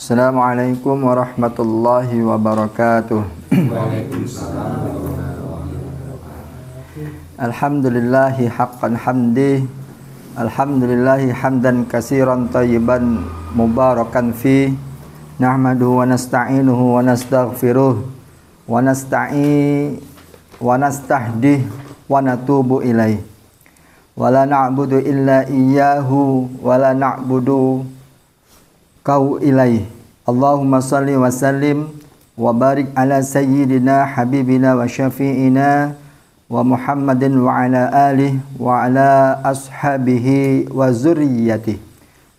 Assalamualaikum warahmatullahi wabarakatuh. Waalaikumsalam. Alhamdulillahi haqqan hamdi. Alhamdulillahi hamdan katsiran thayyiban mubarakan fi. Nahmaduhu wa nasta'inuhu wa nastaghfiruh wa nastahdih wa natubu ilaih. Wa la na'budu illa iyyahu wa la na'budu kau ilaih. Allahumma salli wa sallim wa barik ala sayyidina habibina wa syafi'ina wa Muhammadin wa ala alihi wa ala ashabihi wa zurriyyatihi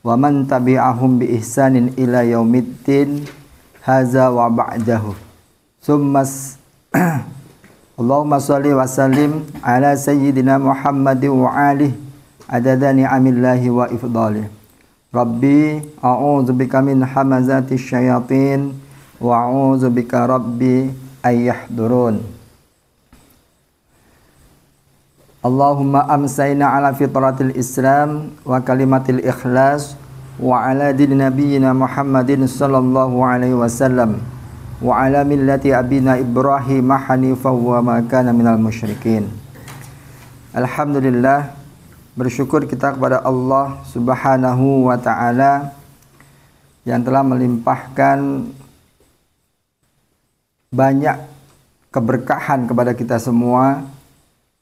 wa man tabi'ahum bi ihsanin ila yaumiddin haza wa ba'dahu. Summas Allahumma salli wa sallim ala sayyidina Muhammadin wa alihi adada ni'amillahi wa ifdalih. Rabbi a'udzubika min hamazati syayatin wa a'udzubika rabbi ayyahdurun. Allahumma amsayna ala fitratil Islam wa kalimatil ikhlas wa ala din nabiyyina Muhammadin sallallahu alaihi wasallam wa ala millati abina Ibrahim hanifan wa ma kana minal musyrikin. Alhamdulillah, bersyukur kita kepada Allah Subhanahu wa ta'ala yang telah melimpahkan banyak keberkahan kepada kita semua,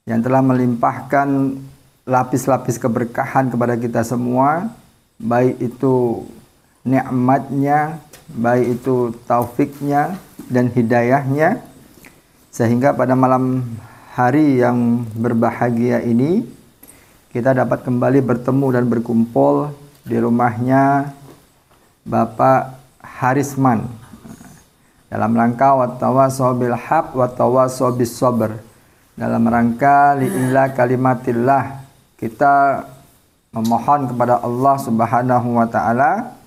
yang telah melimpahkan lapis-lapis keberkahan kepada kita semua, baik itu nikmatnya, baik itu taufiknya dan hidayahnya, sehingga pada malam hari yang berbahagia ini kita dapat kembali bertemu dan berkumpul di rumahnya Bapak Harisman dalam rangka wattawasau bil haq wattawasau bis sabr, dalam rangka li'ila kalimatillah. Kita memohon kepada Allah Subhanahu wa ta'ala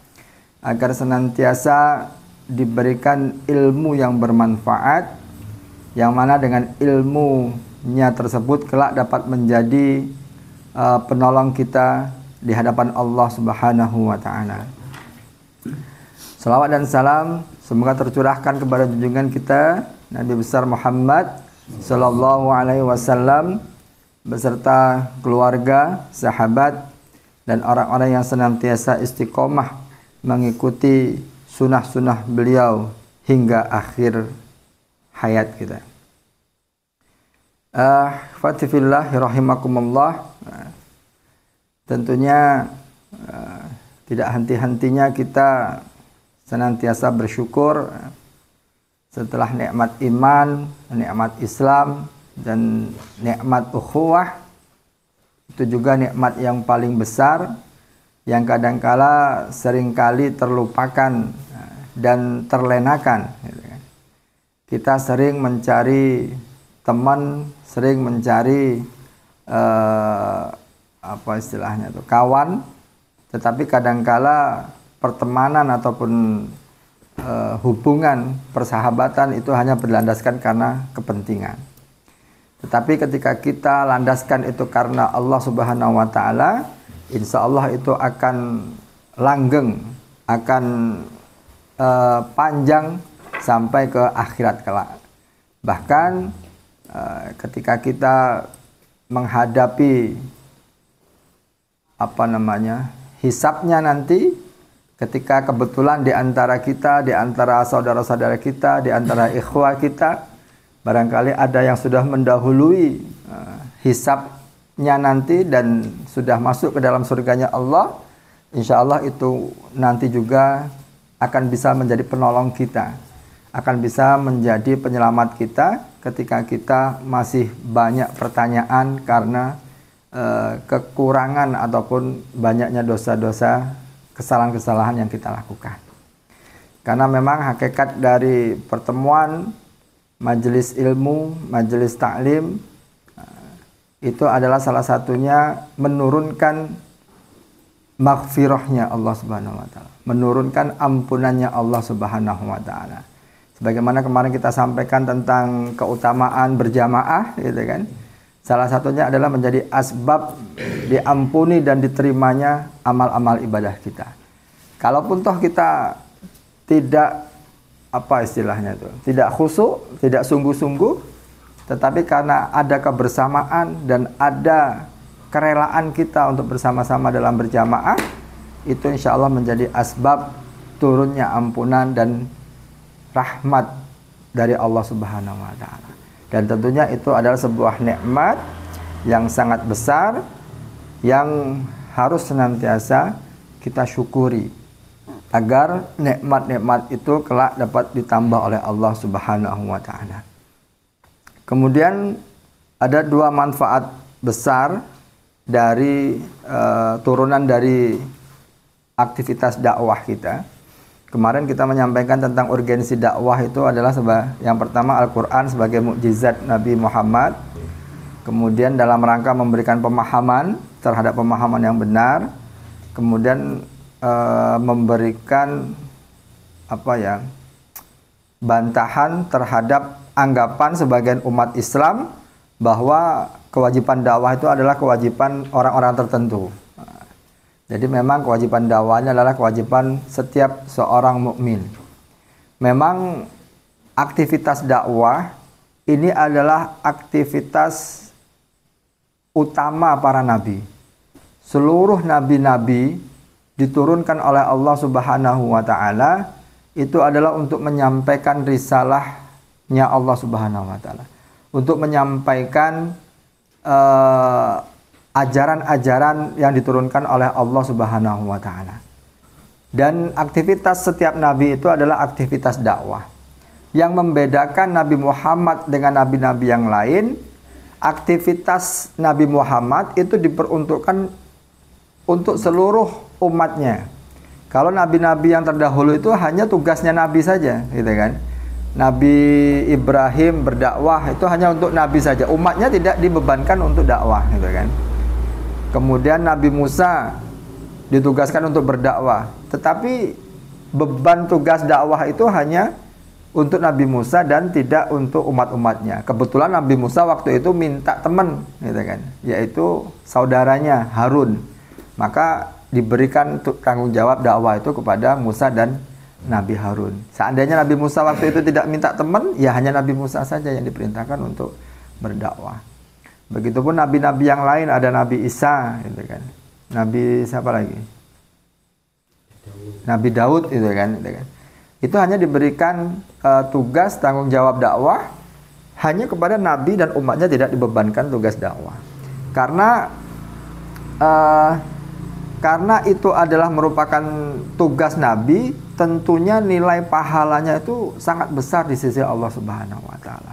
agar senantiasa diberikan ilmu yang bermanfaat, yang mana dengan ilmunya tersebut kelak dapat menjadi penolong kita di hadapan Allah Subhanahu wa ta'ala. Salawat dan salam semoga tercurahkan kepada junjungan kita Nabi besar Muhammad sallallahu alaihi wasallam beserta keluarga, sahabat dan orang-orang yang senantiasa istiqomah mengikuti sunnah-sunnah beliau hingga akhir hayat kita. Fatifillah rahimakumullah. Tentunya tidak henti-hentinya kita senantiasa bersyukur setelah nikmat iman, nikmat Islam dan nikmat ukhuwah. Itu juga nikmat yang paling besar yang kadangkala seringkali terlupakan dan terlenakan. Kita sering mencari teman, sering mencari apa istilahnya itu, kawan, tetapi kadangkala pertemanan ataupun hubungan persahabatan itu hanya berlandaskan karena kepentingan. Tetapi ketika kita landaskan itu karena Allah Subhanahu wa ta'ala, insya Allah itu akan langgeng, akan panjang sampai ke akhirat kelak. Bahkan ketika kita menghadapi hisabnya nanti, ketika kebetulan di antara kita, di antara saudara-saudara kita, di antara ikhwah kita, barangkali ada yang sudah mendahului hisabnya nanti dan sudah masuk ke dalam surganya Allah, insya Allah itu nanti juga akan bisa menjadi penolong kita, akan bisa menjadi penyelamat kita ketika kita masih banyak pertanyaan karena kekurangan ataupun banyaknya dosa-dosa, kesalahan-kesalahan yang kita lakukan. Karena memang hakikat dari pertemuan majelis ilmu, majelis taklim itu adalah salah satunya menurunkan maghfirahnya Allah Subhanahu wa ta'ala, menurunkan ampunannya Allah Subhanahu wa ta'ala. Sebagaimana kemarin kita sampaikan tentang keutamaan berjamaah, gitu kan. Salah satunya adalah menjadi asbab diampuni dan diterimanya amal-amal ibadah kita. Kalaupun toh kita tidak apa istilahnya itu, tidak khusyuk, tidak sungguh-sungguh, tetapi karena ada kebersamaan dan ada kerelaan kita untuk bersama-sama dalam berjamaah, itu insya Allah menjadi asbab turunnya ampunan dan rahmat dari Allah Subhanahu wa Ta'ala. Dan tentunya itu adalah sebuah nikmat yang sangat besar yang harus senantiasa kita syukuri agar nikmat-nikmat itu kelak dapat ditambah oleh Allah Subhanahu wa Ta'ala. Kemudian ada dua manfaat besar dari turunan dari aktivitas dakwah kita. Kemarin kita menyampaikan tentang urgensi dakwah itu adalah yang pertama Al-Quran sebagai mukjizat Nabi Muhammad. Kemudian dalam rangka memberikan pemahaman terhadap pemahaman yang benar. Kemudian memberikan bantahan terhadap anggapan sebagian umat Islam bahwa kewajiban dakwah itu adalah kewajiban orang-orang tertentu. Jadi memang kewajiban dakwahnya adalah kewajiban setiap seorang mukmin. Memang aktivitas dakwah ini adalah aktivitas utama para nabi. Seluruh nabi-nabi diturunkan oleh Allah Subhanahu wa Ta'ala itu adalah untuk menyampaikan risalahnya Allah Subhanahu wa Ta'ala, untuk menyampaikan ajaran-ajaran yang diturunkan oleh Allah Subhanahu wa Ta'ala. Dan aktivitas setiap nabi itu adalah aktivitas dakwah. Yang membedakan Nabi Muhammad dengan nabi-nabi yang lain, aktivitas Nabi Muhammad itu diperuntukkan untuk seluruh umatnya. Kalau nabi-nabi yang terdahulu itu hanya tugasnya nabi saja, gitu kan. Nabi Ibrahim berdakwah itu hanya untuk nabi saja, umatnya tidak dibebankan untuk dakwah, gitu kan. Kemudian Nabi Musa ditugaskan untuk berdakwah, tetapi beban tugas dakwah itu hanya untuk Nabi Musa dan tidak untuk umat-umatnya. Kebetulan Nabi Musa waktu itu minta teman, gitu kan, yaitu saudaranya Harun. Maka diberikan tanggung jawab dakwah itu kepada Musa dan Nabi Harun. Seandainya Nabi Musa waktu itu tidak minta teman, ya hanya Nabi Musa saja yang diperintahkan untuk berdakwah. Begitupun nabi-nabi yang lain, ada Nabi Isa, gitu kan. Nabi siapa lagi? Nabi Daud, gitu kan. Itu hanya diberikan tugas tanggung jawab dakwah hanya kepada nabi dan umatnya, tidak dibebankan tugas dakwah. Karena itu adalah merupakan tugas nabi, tentunya nilai pahalanya itu sangat besar di sisi Allah Subhanahu wa Ta'ala.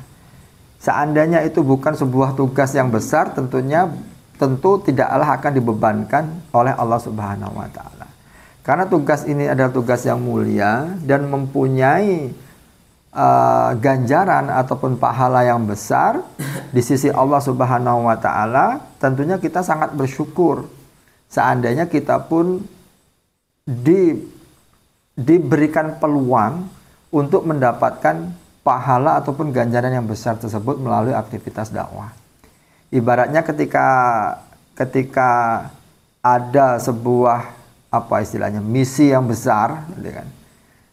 Seandainya itu bukan sebuah tugas yang besar, tentu tidaklah akan dibebankan oleh Allah Subhanahu wa Ta'ala. Karena tugas ini adalah tugas yang mulia dan mempunyai ganjaran ataupun pahala yang besar di sisi Allah Subhanahu wa Ta'ala, tentunya kita sangat bersyukur seandainya kita pun diberikan peluang untuk mendapatkan pahala ataupun ganjaran yang besar tersebut melalui aktivitas dakwah. Ibaratnya ketika ada sebuah misi yang besar, gitu kan.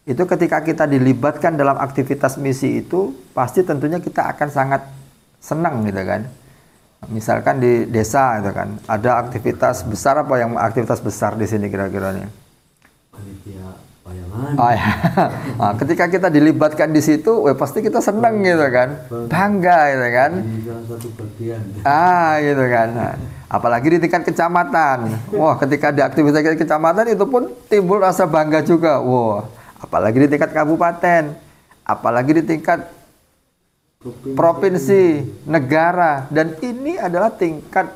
Itu ketika kita dilibatkan dalam aktivitas misi itu, pasti tentunya kita akan sangat senang, gitu kan. Misalkan di desa, gitu kan, ada aktivitas besar, aktivitas besar di sini kira-kira nih? Panitia bayangan. Oh, ya. Nah, ketika kita dilibatkan di situ, pasti kita senang, gitu kan, bangga, gitu kan. Ini salah satu bagian. Gitu kan. Nah, apalagi di tingkat kecamatan. Wah, ketika di aktivitas kecamatan itu pun timbul rasa bangga juga. Wah, apalagi di tingkat kabupaten, apalagi di tingkat provinsi, negara, dan ini adalah tingkat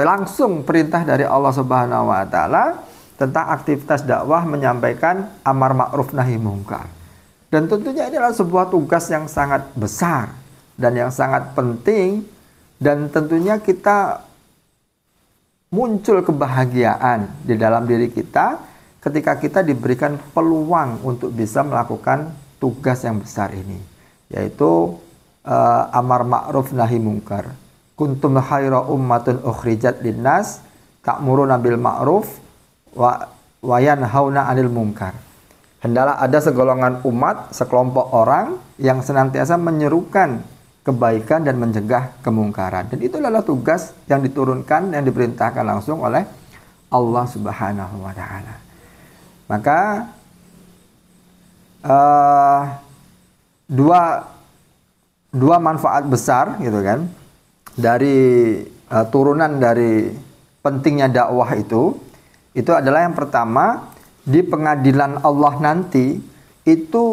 langsung perintah dari Allah Subhanahu wa Ta'ala tentang aktivitas dakwah, menyampaikan amar ma'ruf nahi mungkar. Dan tentunya ini adalah sebuah tugas yang sangat besar dan yang sangat penting, dan tentunya kita muncul kebahagiaan di dalam diri kita ketika kita diberikan peluang untuk bisa melakukan tugas yang besar ini, yaitu amar ma'ruf nahi mungkar. Kuntum khaira ummatun ukhrijat linnas ta'muruna bil ma'ruf wa yanhauna 'anil munkar. Hendalah ada segolongan umat, sekelompok orang yang senantiasa menyerukan kebaikan dan mencegah kemungkaran. Dan itu adalah tugas yang diturunkan, yang diperintahkan langsung oleh Allah Subhanahu wa Ta'ala. Maka dua manfaat besar gitu kan dari turunan dari pentingnya dakwah itu adalah yang pertama, di pengadilan Allah nanti itu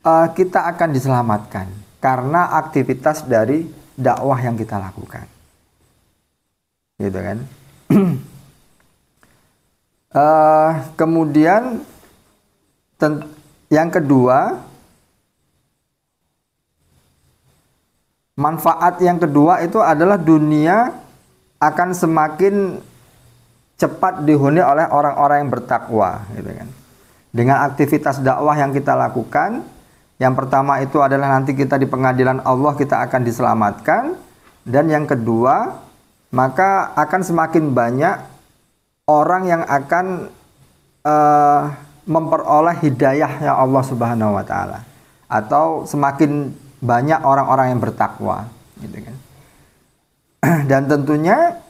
kita akan diselamatkan karena aktivitas dari dakwah yang kita lakukan, gitu kan. Kemudian yang kedua, manfaat yang kedua itu adalah dunia akan semakin cepat dihuni oleh orang-orang yang bertakwa, gitu kan. Dengan aktivitas dakwah yang kita lakukan, yang pertama itu adalah nanti kita di pengadilan Allah kita akan diselamatkan, dan yang kedua, maka akan semakin banyak orang yang akan memperoleh hidayahnya Allah Subhanahu wa Ta'ala, atau semakin banyak orang-orang yang bertakwa, gitu kan. Dan tentunya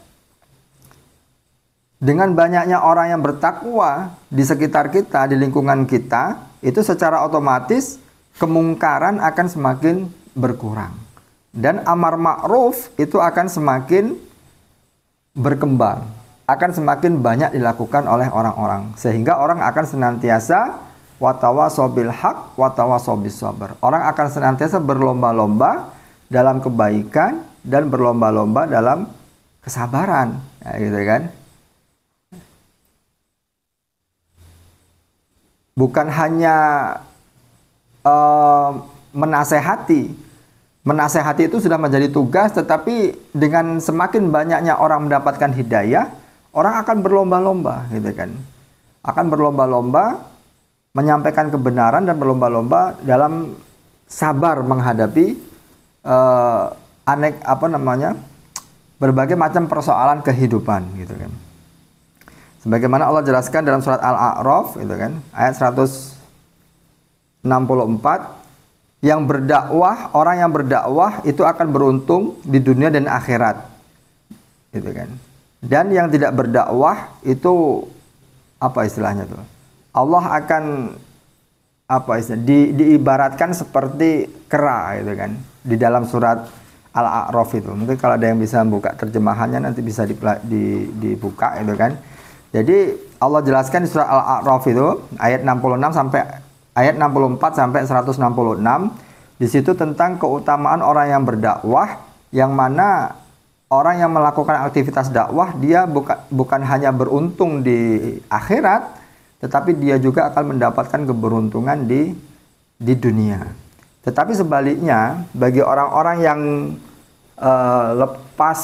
dengan banyaknya orang yang bertakwa di sekitar kita, di lingkungan kita, itu secara otomatis kemungkaran akan semakin berkurang. Dan amar ma'ruf itu akan semakin berkembang, akan semakin banyak dilakukan oleh orang-orang. Sehingga orang akan senantiasa watawasau bil haq, watawasau bis sabr. Orang akan senantiasa berlomba-lomba dalam kebaikan dan berlomba-lomba dalam kesabaran, ya, gitu kan. Bukan hanya menasehati itu sudah menjadi tugas, tetapi dengan semakin banyaknya orang mendapatkan hidayah, orang akan berlomba-lomba, gitu kan. Akan berlomba-lomba menyampaikan kebenaran dan berlomba-lomba dalam sabar menghadapi berbagai macam persoalan kehidupan, gitu kan. Sebagaimana Allah jelaskan dalam surat Al-A'raf, gitu kan, ayat 164, orang yang berdakwah itu akan beruntung di dunia dan akhirat, gitu kan. Dan yang tidak berdakwah itu apa istilahnya tuh? Allah akan diibaratkan seperti kera, gitu kan, di dalam surat Al-A'raf itu. Mungkin kalau ada yang bisa buka terjemahannya nanti bisa dibuka, gitu kan. Jadi Allah jelaskan di surat Al-A'raf itu ayat 66 sampai ayat 64 sampai 166. Di situ tentang keutamaan orang yang berdakwah, yang mana orang yang melakukan aktivitas dakwah dia bukan hanya beruntung di akhirat, tetapi dia juga akan mendapatkan keberuntungan di dunia. Tetapi sebaliknya, bagi orang-orang yang lepas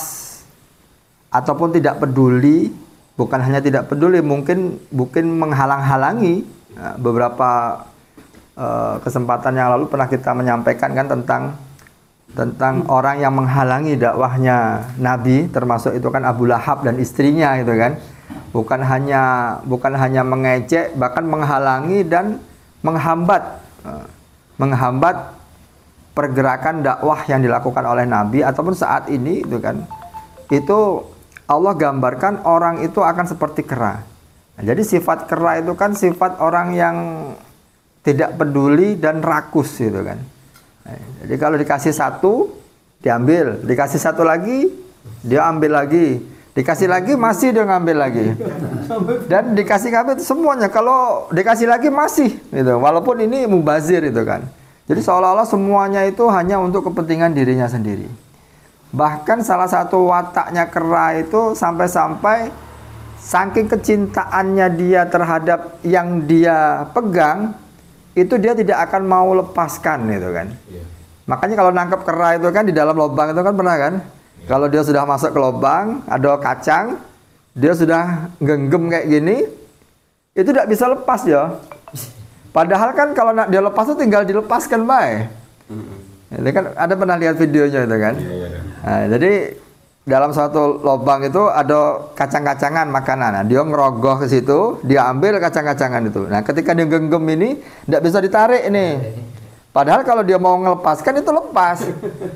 ataupun tidak peduli, bukan hanya tidak peduli, mungkin menghalang-halangi. Beberapa kesempatan yang lalu pernah kita menyampaikan kan tentang orang yang menghalangi dakwahnya Nabi, termasuk itu kan Abu Lahab dan istrinya, gitu kan. Bukan hanya mengejek, bahkan menghalangi dan menghambat pergerakan dakwah yang dilakukan oleh Nabi ataupun saat ini, itu kan. Itu Allah gambarkan orang itu akan seperti kera. Nah, jadi sifat kera itu kan sifat orang yang tidak peduli dan rakus, gitu kan. Nah, jadi kalau dikasih satu, diambil. Dikasih satu lagi, dia ambil lagi. Dikasih lagi, masih dia ngambil lagi. Dan dikasih semuanya. Kalau dikasih lagi masih, gitu. Walaupun ini mubazir, itu kan. Jadi seolah-olah semuanya itu hanya untuk kepentingan dirinya sendiri. Bahkan salah satu wataknya kera itu sampai-sampai saking kecintaannya dia terhadap yang dia pegang, itu dia tidak akan mau lepaskan, gitu kan. Yeah. Makanya kalau nangkep kera itu kan di dalam lubang itu kan pernah kan. Yeah. Kalau dia sudah masuk ke lubang, ada kacang, dia sudah genggam kayak gini, itu tidak bisa lepas ya. Padahal kan kalau dia lepas itu tinggal dilepaskan baik. Itu kan ada pernah lihat videonya itu kan. Nah, jadi dalam suatu lubang itu ada kacang-kacangan makanan. Nah, dia ngerogoh ke situ, dia ambil kacang-kacangan itu. Nah, ketika dia genggam ini, tidak bisa ditarik ini. Padahal kalau dia mau melepaskan itu lepas.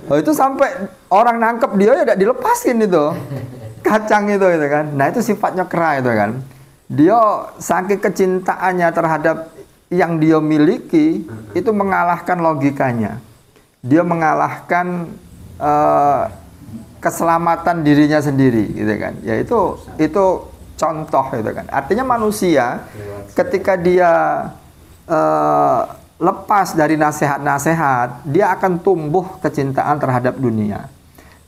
Oh, itu sampai orang nangkep dia ya tidak dilepasin itu. Kacang itu kan. Nah, itu sifatnya kera itu kan. Dia saking kecintaannya terhadap yang dia miliki, itu mengalahkan logikanya. Dia mengalahkan keselamatan dirinya sendiri gitu kan. Ya itu contoh gitu kan. Artinya manusia ketika dia lepas dari nasihat-nasihat, dia akan tumbuh kecintaan terhadap dunia.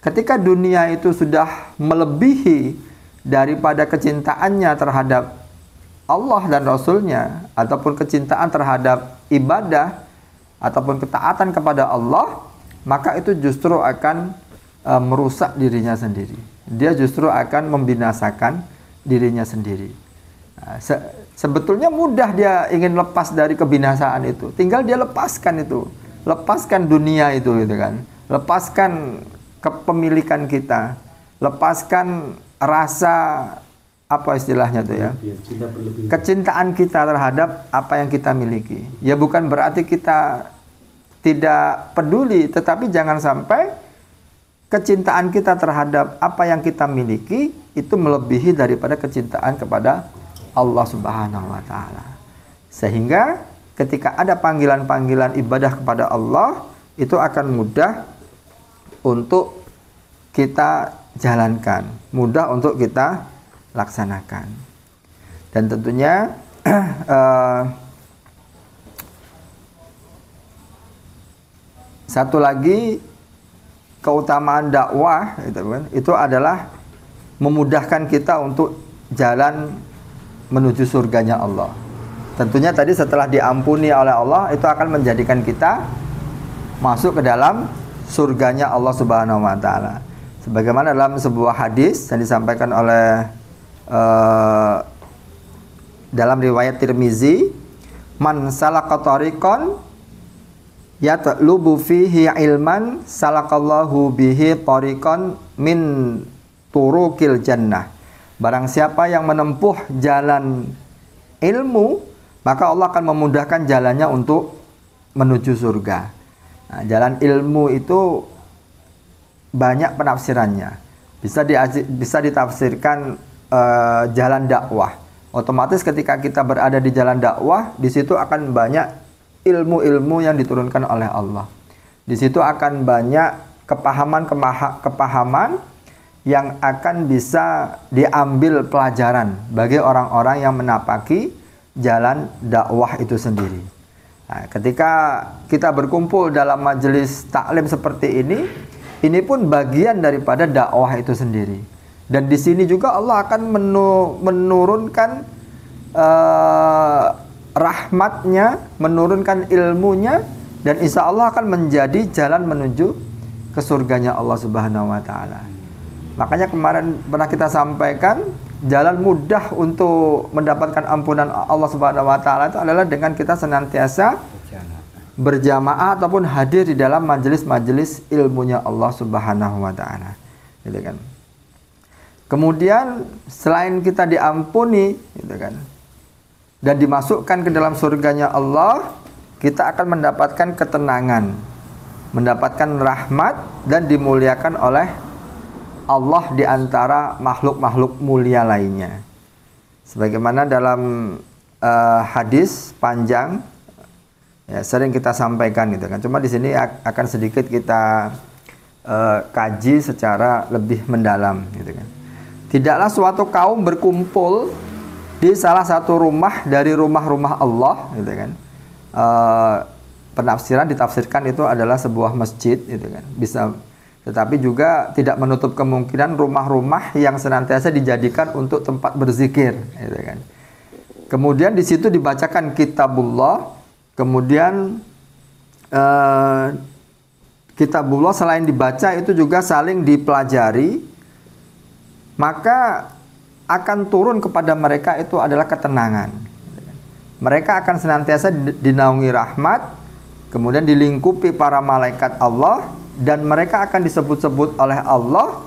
Ketika dunia itu sudah melebihi daripada kecintaannya terhadap Allah dan Rasulnya, ataupun kecintaan terhadap ibadah ataupun ketaatan kepada Allah, maka itu justru akan merusak dirinya sendiri. Dia justru akan membinasakan dirinya sendiri. Nah, sebetulnya mudah dia ingin lepas dari kebinasaan itu. Tinggal dia lepaskan itu. Lepaskan dunia itu gitu kan. Lepaskan kepemilikan kita. Lepaskan rasa apa istilahnya tuh ya? Kecintaan kita terhadap apa yang kita miliki. Ya bukan berarti kita tidak peduli, tetapi jangan sampai kecintaan kita terhadap apa yang kita miliki itu melebihi daripada kecintaan kepada Allah Subhanahu wa taala. Sehingga ketika ada panggilan-panggilan ibadah kepada Allah, itu akan mudah untuk kita jalankan, mudah untuk kita laksanakan. Dan tentunya satu lagi keutamaan dakwah itu adalah memudahkan kita untuk jalan menuju surganya Allah. Tentunya tadi setelah diampuni oleh Allah, itu akan menjadikan kita masuk ke dalam surganya Allah Subhanahu wa taala. Sebagaimana dalam sebuah hadis yang disampaikan oleh dalam riwayat Tirmizi, man salaka tariqan yatlubu fihi ilman salakallahu bihi tariqan min turukil jannah. Barang siapa yang menempuh jalan ilmu, maka Allah akan memudahkan jalannya untuk menuju surga. Nah, jalan ilmu itu banyak penafsirannya. Bisa ditafsirkan jalan dakwah. Otomatis ketika kita berada di jalan dakwah, di situ akan banyak ilmu-ilmu yang diturunkan oleh Allah. Di situ akan banyak kepahaman yang akan bisa diambil pelajaran bagi orang-orang yang menapaki jalan dakwah itu sendiri. Nah, ketika kita berkumpul dalam majelis taklim seperti ini pun bagian daripada dakwah itu sendiri. Dan di sini juga Allah akan menurunkan rahmatnya, menurunkan ilmunya, dan insya Allah akan menjadi jalan menuju ke surganya Allah Subhanahu wa taala. Makanya kemarin pernah kita sampaikan, jalan mudah untuk mendapatkan ampunan Allah Subhanahu wa taala itu adalah dengan kita senantiasa berjamaah ataupun hadir di dalam majelis-majelis ilmunya Allah Subhanahu wa taala. Gitu kan. Kemudian selain kita diampuni, gitu kan, dan dimasukkan ke dalam surganya Allah, kita akan mendapatkan ketenangan, mendapatkan rahmat, dan dimuliakan oleh Allah di antara makhluk-makhluk mulia lainnya. Sebagaimana dalam hadis panjang, ya, sering kita sampaikan gitu kan. Cuma di sini akan sedikit kita kaji secara lebih mendalam gitu kan. Tidaklah suatu kaum berkumpul di salah satu rumah dari rumah-rumah Allah, gitu kan. Penafsiran ditafsirkan itu adalah sebuah masjid, gitu kan. Bisa, tetapi juga tidak menutup kemungkinan rumah-rumah yang senantiasa dijadikan untuk tempat berzikir, gitu kan. Kemudian di situ dibacakan kitabullah, kemudian kitabullah selain dibaca itu juga saling dipelajari, maka akan turun kepada mereka itu adalah ketenangan. Mereka akan senantiasa dinaungi rahmat, kemudian dilingkupi para malaikat Allah, dan mereka akan disebut-sebut oleh Allah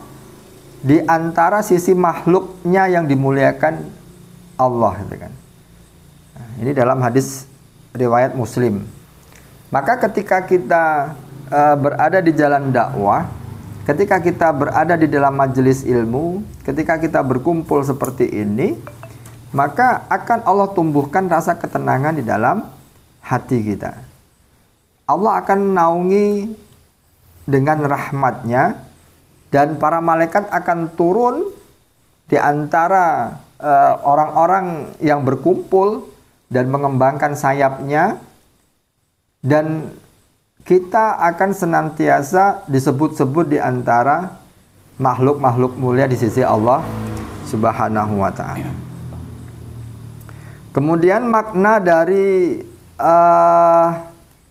di antara sisi makhluknya yang dimuliakan Allah, gitu kan. Nah, ini dalam hadis riwayat Muslim. Maka ketika kita berada di jalan dakwah, ketika kita berada di dalam majelis ilmu, ketika kita berkumpul seperti ini, maka akan Allah tumbuhkan rasa ketenangan di dalam hati kita. Allah akan naungi dengan rahmatnya, dan para malaikat akan turun di antara orang-orang yang berkumpul dan mengembangkan sayapnya, dan kita akan senantiasa disebut-sebut di antara makhluk-makhluk mulia di sisi Allah Subhanahu wa ta'ala. Kemudian makna dari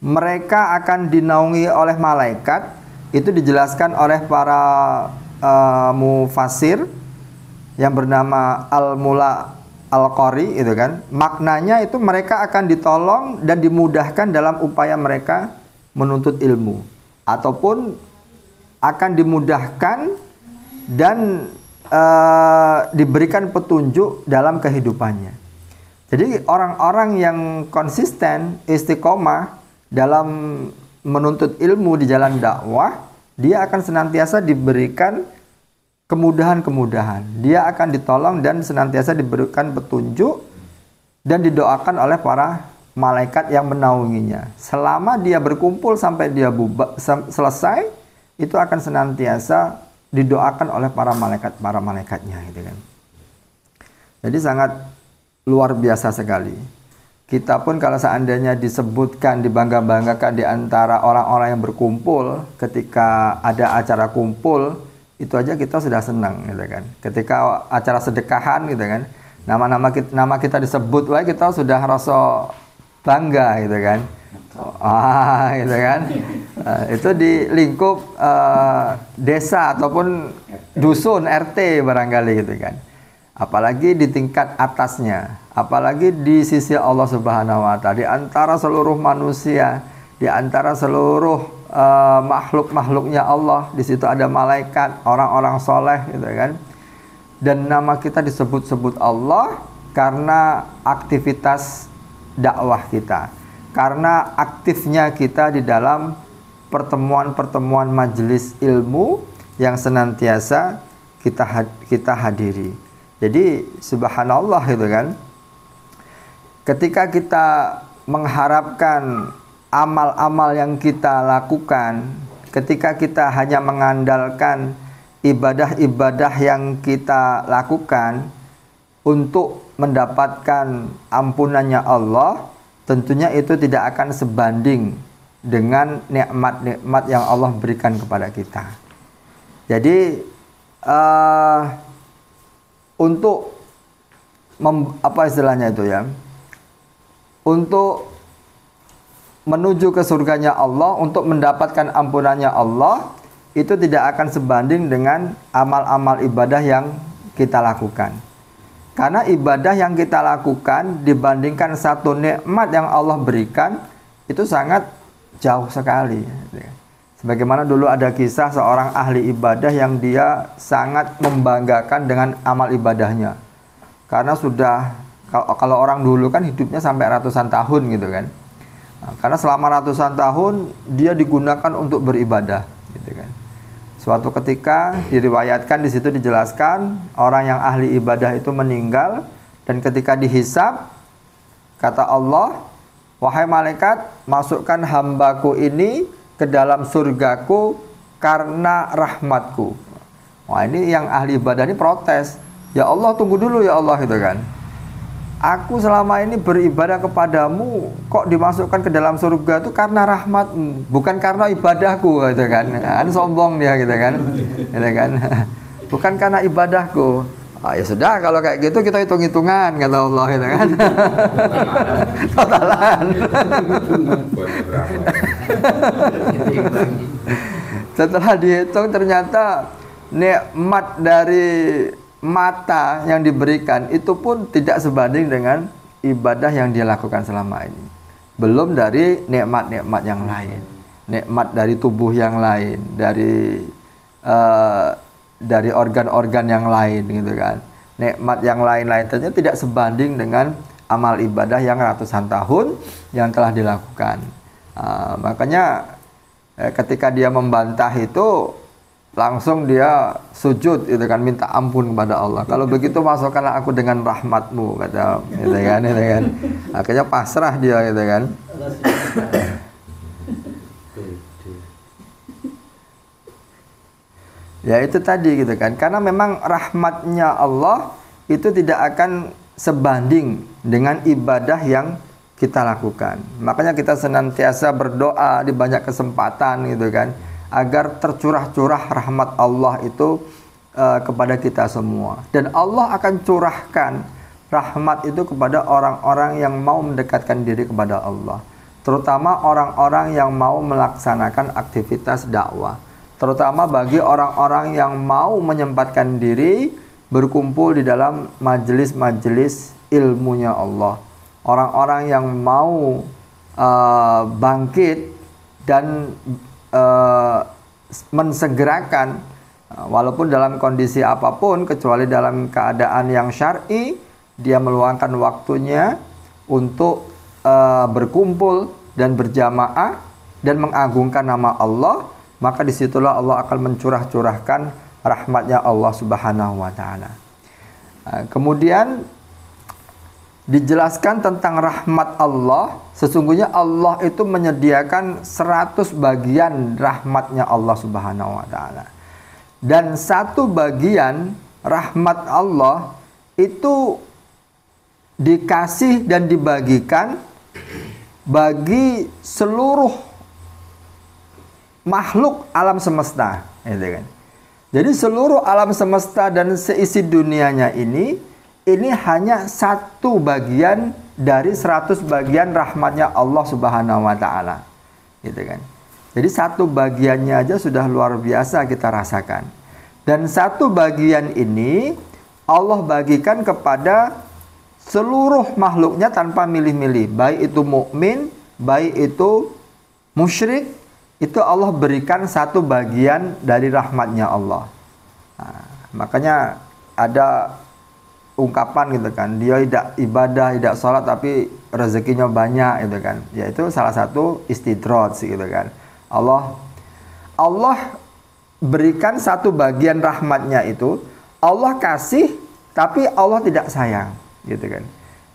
mereka akan dinaungi oleh malaikat itu dijelaskan oleh para mufassir yang bernama Al-Mula Al-Qari, itu kan. Maknanya itu mereka akan ditolong dan dimudahkan dalam upaya mereka menuntut ilmu, ataupun akan dimudahkan dan diberikan petunjuk dalam kehidupannya. Jadi orang-orang yang konsisten, istiqomah dalam menuntut ilmu di jalan dakwah, dia akan senantiasa diberikan kemudahan-kemudahan. Dia akan ditolong dan senantiasa diberikan petunjuk dan didoakan oleh para malaikat yang menaunginya. Selama dia berkumpul sampai dia selesai, itu akan senantiasa didoakan oleh para malaikatnya, gitu kan. Jadi sangat luar biasa sekali. Kita pun kalau seandainya disebutkan, dibangga-banggakan di antara orang-orang yang berkumpul ketika ada acara kumpul, itu aja kita sudah senang, gitu kan. Ketika acara sedekahan, gitu kan, nama kita disebut, wah kita sudah rasa bangga, gitu kan. Gitu kan. Itu di lingkup desa ataupun dusun RT barangkali, gitu kan. Apalagi di tingkat atasnya, apalagi di sisi Allah Subhanahu wa ta'ala, di antara seluruh manusia, di antara seluruh makhluk-makhluknya Allah, di situ ada malaikat, orang-orang soleh, gitu kan. Dan nama kita disebut-sebut Allah karena aktivitas dakwah kita, karena aktifnya kita di dalam pertemuan-pertemuan majelis ilmu yang senantiasa kita hadiri. Jadi subhanallah, itu kan, ketika kita mengharapkan amal-amal yang kita lakukan, ketika kita hanya mengandalkan ibadah-ibadah yang kita lakukan untuk mendapatkan ampunannya Allah, tentunya itu tidak akan sebanding dengan nikmat-nikmat yang Allah berikan kepada kita. Jadi untuk apa istilahnya itu ya, untuk menuju ke surganya Allah, untuk mendapatkan ampunannya Allah, itu tidak akan sebanding dengan amal-amal ibadah yang kita lakukan. Karena ibadah yang kita lakukan dibandingkan satu nikmat yang Allah berikan, itu sangat jauh sekali. Sebagaimana dulu ada kisah seorang ahli ibadah yang dia sangat membanggakan dengan amal ibadahnya. Karena sudah, kalau orang dulu kan hidupnya sampai ratusan tahun, gitu kan. Nah, karena selama ratusan tahun dia digunakan untuk beribadah, gitu kan. Suatu ketika diriwayatkan, di situ dijelaskan orang yang ahli ibadah itu meninggal, dan ketika dihisab, kata Allah, wahai malaikat, masukkan hambaku ini ke dalam surgaku karena rahmatku. Wah, ini yang ahli ibadah ini protes. Ya Allah, tunggu dulu ya Allah, gitu kan. Aku selama ini beribadah kepadamu, kok dimasukkan ke dalam surga itu karena rahmatmu, bukan karena ibadahku, gitu kan. Kan sombong dia, gitu kan. Gitu kan. Bukan karena ibadahku. Oh, ya sudah, kalau kayak gitu kita hitung-hitungan, kata Allah, gitu kan. Totalan. Setelah dihitung ternyata nikmat dari mata yang diberikan itu pun tidak sebanding dengan ibadah yang dia lakukan selama ini. Belum dari nikmat-nikmat yang lain, nikmat dari tubuh yang lain, dari dari organ-organ yang lain gitu kan. Nikmat yang lain-lain ternyata tidak sebanding dengan amal ibadah yang ratusan tahun yang telah dilakukan. Makanya ketika dia membantah itu langsung dia sujud itu kan, minta ampun kepada Allah. Kalau begitu masukkanlah aku dengan rahmatmu, kata gitu kan. Akhirnya pasrah dia gitu kan. Ya itu tadi gitu kan. Karena memang rahmatnya Allah itu tidak akan sebanding dengan ibadah yang kita lakukan. Makanya kita senantiasa berdoa di banyak kesempatan gitu kan, agar tercurah-curah rahmat Allah itu kepada kita semua. Dan Allah akan curahkan rahmat itu kepada orang-orang yang mau mendekatkan diri kepada Allah. Terutama orang-orang yang mau melaksanakan aktivitas dakwah. Terutama bagi orang-orang yang mau menyempatkan diri berkumpul di dalam majelis-majelis ilmunya Allah. Orang-orang yang mau bangkit dan mensegerakan, walaupun dalam kondisi apapun kecuali dalam keadaan yang syar'i, dia meluangkan waktunya untuk berkumpul dan berjamaah dan mengagungkan nama Allah, maka disitulah Allah akan mencurah-curahkan rahmatnya Allah Subhanahu wa ta'ala. Kemudian dijelaskan tentang rahmat Allah. Sesungguhnya Allah itu menyediakan 100 bagian rahmatnya Allah Subhanahu wa ta'ala. Dan satu bagian rahmat Allah itu dikasih dan dibagikan bagi seluruh makhluk alam semesta, gitu kan. Jadi seluruh alam semesta dan seisi dunianya ini hanya satu bagian dari 100 bagian rahmatnya Allah Subhanahu wa ta'ala, gitu kan. Jadi satu bagiannya aja sudah luar biasa kita rasakan. Dan satu bagian ini Allah bagikan kepada seluruh makhluknya tanpa milih-milih, baik itu mukmin, baik itu musyrik, itu Allah berikan satu bagian dari rahmatnya Allah. Nah, makanya ada ungkapan gitu kan, dia tidak ibadah, tidak sholat tapi rezekinya banyak gitu kan. Yaitu salah satu istidraj gitu kan. Allah berikan satu bagian rahmatnya itu, Allah kasih tapi Allah tidak sayang gitu kan.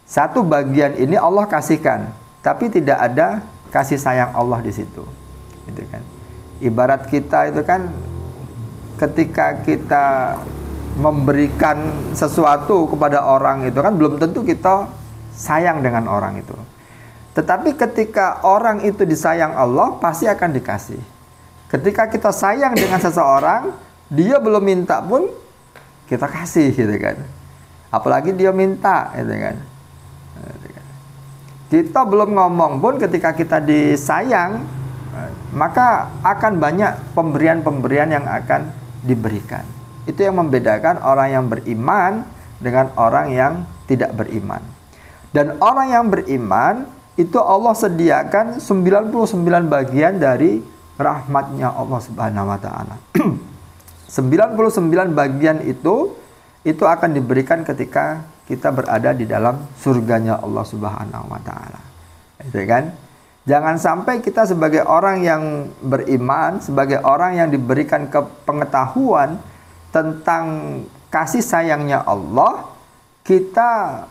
Satu bagian ini Allah kasihkan tapi tidak ada kasih sayang Allah di situ. Gitu kan. Ibarat kita itu kan ketika kita memberikan sesuatu kepada orang itu kan belum tentu kita sayang dengan orang itu. Tetapi ketika orang itu disayang Allah, pasti akan dikasih. Ketika kita sayang dengan seseorang, dia belum minta pun kita kasih gitu kan. Apalagi dia minta gitu kan. Kita belum ngomong pun ketika kita disayang, maka akan banyak pemberian-pemberian yang akan diberikan. Itu yang membedakan orang yang beriman dengan orang yang tidak beriman. Dan orang yang beriman itu Allah sediakan 99 bagian dari rahmatnya Allah Subhanahu wa ta'ala. 99 bagian itu akan diberikan ketika kita berada di dalam surganya Allah Subhanahu wa ta'ala. Itu kan? Jangan sampai kita sebagai orang yang beriman, sebagai orang yang diberikan pengetahuan tentang kasih sayangnya Allah, kita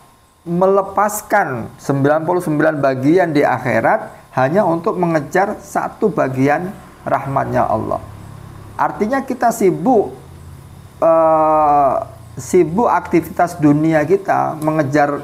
melepaskan 99 bagian di akhirat hanya untuk mengejar satu bagian rahmatnya Allah. Artinya kita sibuk aktivitas dunia kita mengejar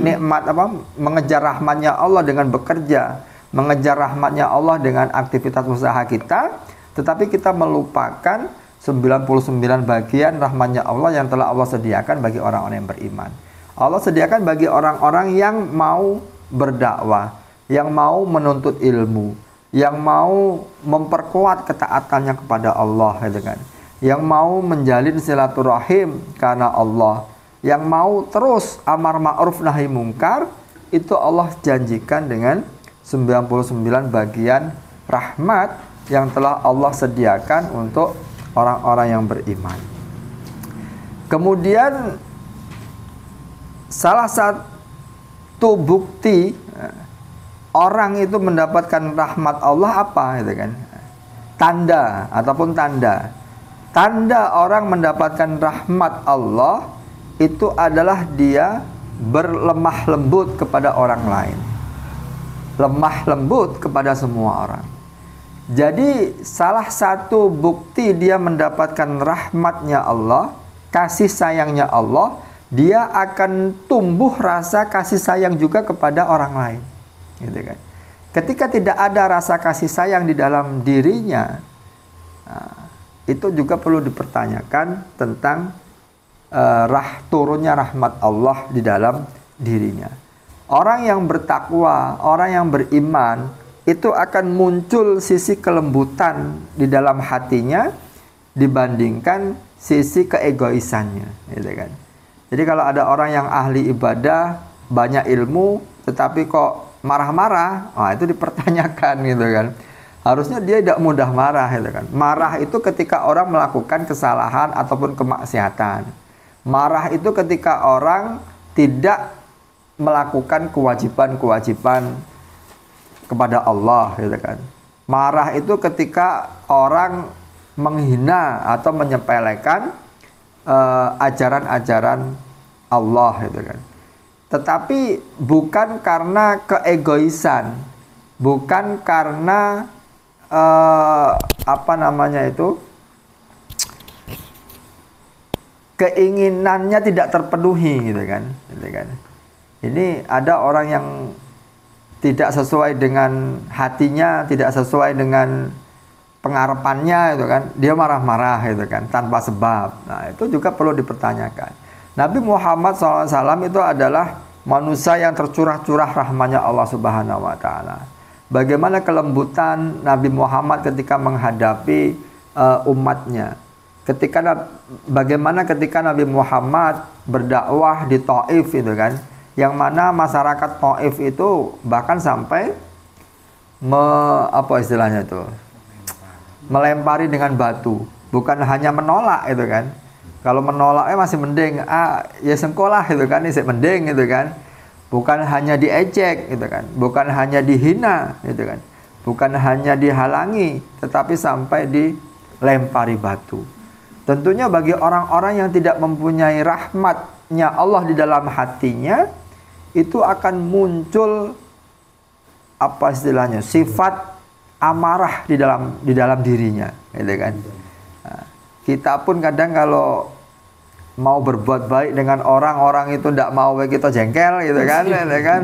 nikmat mengejar rahmatnya Allah dengan bekerja, mengejar rahmatnya Allah dengan aktivitas usaha kita, tetapi kita melupakan 99 bagian rahmatnya Allah yang telah Allah sediakan bagi orang-orang yang beriman. Allah sediakan bagi orang-orang yang mau berdakwah, yang mau menuntut ilmu, yang mau memperkuat ketaatannya kepada Allah, gitu kan. Yang mau menjalin silaturahim karena Allah, yang mau terus amar ma'ruf nahi mungkar, itu Allah janjikan dengan 99 bagian rahmat yang telah Allah sediakan untuk orang-orang yang beriman. Kemudian salah satu bukti orang itu mendapatkan rahmat Allah apa gitu kan? Tanda ataupun tanda. Tanda orang mendapatkan rahmat Allah itu adalah dia berlemah lembut kepada orang lain. Lemah lembut kepada semua orang. Jadi salah satu bukti dia mendapatkan rahmatnya Allah, kasih sayangnya Allah, dia akan tumbuh rasa kasih sayang juga kepada orang lain, gitu kan. Ketika tidak ada rasa kasih sayang di dalam dirinya, itu juga perlu dipertanyakan tentang turunnya rahmat Allah di dalam dirinya. Orang yang bertakwa, orang yang beriman, itu akan muncul sisi kelembutan di dalam hatinya dibandingkan sisi keegoisannya, gitu kan. Jadi kalau ada orang yang ahli ibadah, banyak ilmu, tetapi kok marah-marah, itu dipertanyakan, gitu kan. Harusnya dia tidak mudah marah, gitu kan. Marah itu ketika orang melakukan kesalahan ataupun kemaksiatan. Marah itu ketika orang tidak melakukan kewajiban-kewajiban kepada Allah, gitu kan. Marah itu ketika orang menghina atau menyepelekan ajaran-ajaran Allah, gitu kan. Tetapi bukan karena keegoisan, bukan karena keinginannya tidak terpenuhi, gitu kan. Ini ada orang yang tidak sesuai dengan hatinya, tidak sesuai dengan pengharapannya, itu kan, dia marah-marah, itu kan, tanpa sebab. Nah, itu juga perlu dipertanyakan. Nabi Muhammad SAW itu adalah manusia yang tercurah-curah rahmatnya Allah Subhanahu Wa Taala. Bagaimana kelembutan Nabi Muhammad ketika menghadapi umatnya. Bagaimana ketika Nabi Muhammad berdakwah di Taif, itu kan, yang mana masyarakat Taif itu bahkan sampai melempari dengan batu, bukan hanya menolak, itu kan. Kalau menolaknya masih mending, ya sengkolah, itu kan, ini mending, itu kan. Bukan hanya diejek, gitu kan, bukan hanya dihina, gitu kan, bukan hanya dihalangi, tetapi sampai dilempari batu. Tentunya bagi orang-orang yang tidak mempunyai rahmatnya Allah di dalam hatinya, itu akan muncul sifat amarah di dalam dirinya, gitu kan. Nah, kita pun kadang kalau mau berbuat baik dengan orang itu tidak mau kita jengkel, gitu kan, gitu kan.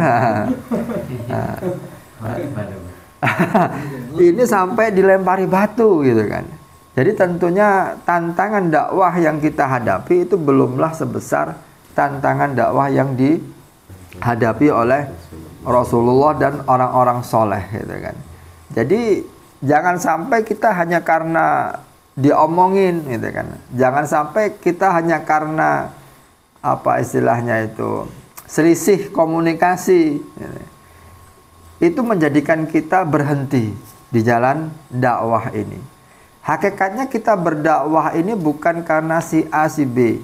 Ini sampai dilempari batu, gitu kan. Jadi tentunya tantangan dakwah yang kita hadapi itu belumlah sebesar tantangan dakwah yang dihadapi oleh Rasulullah dan orang-orang soleh, gitu kan. Jadi jangan sampai kita hanya karena diomongin, gitu kan. Jangan sampai kita hanya karena selisih komunikasi, gitu. Itu menjadikan kita berhenti di jalan dakwah ini. Hakikatnya kita berdakwah ini bukan karena si A si B,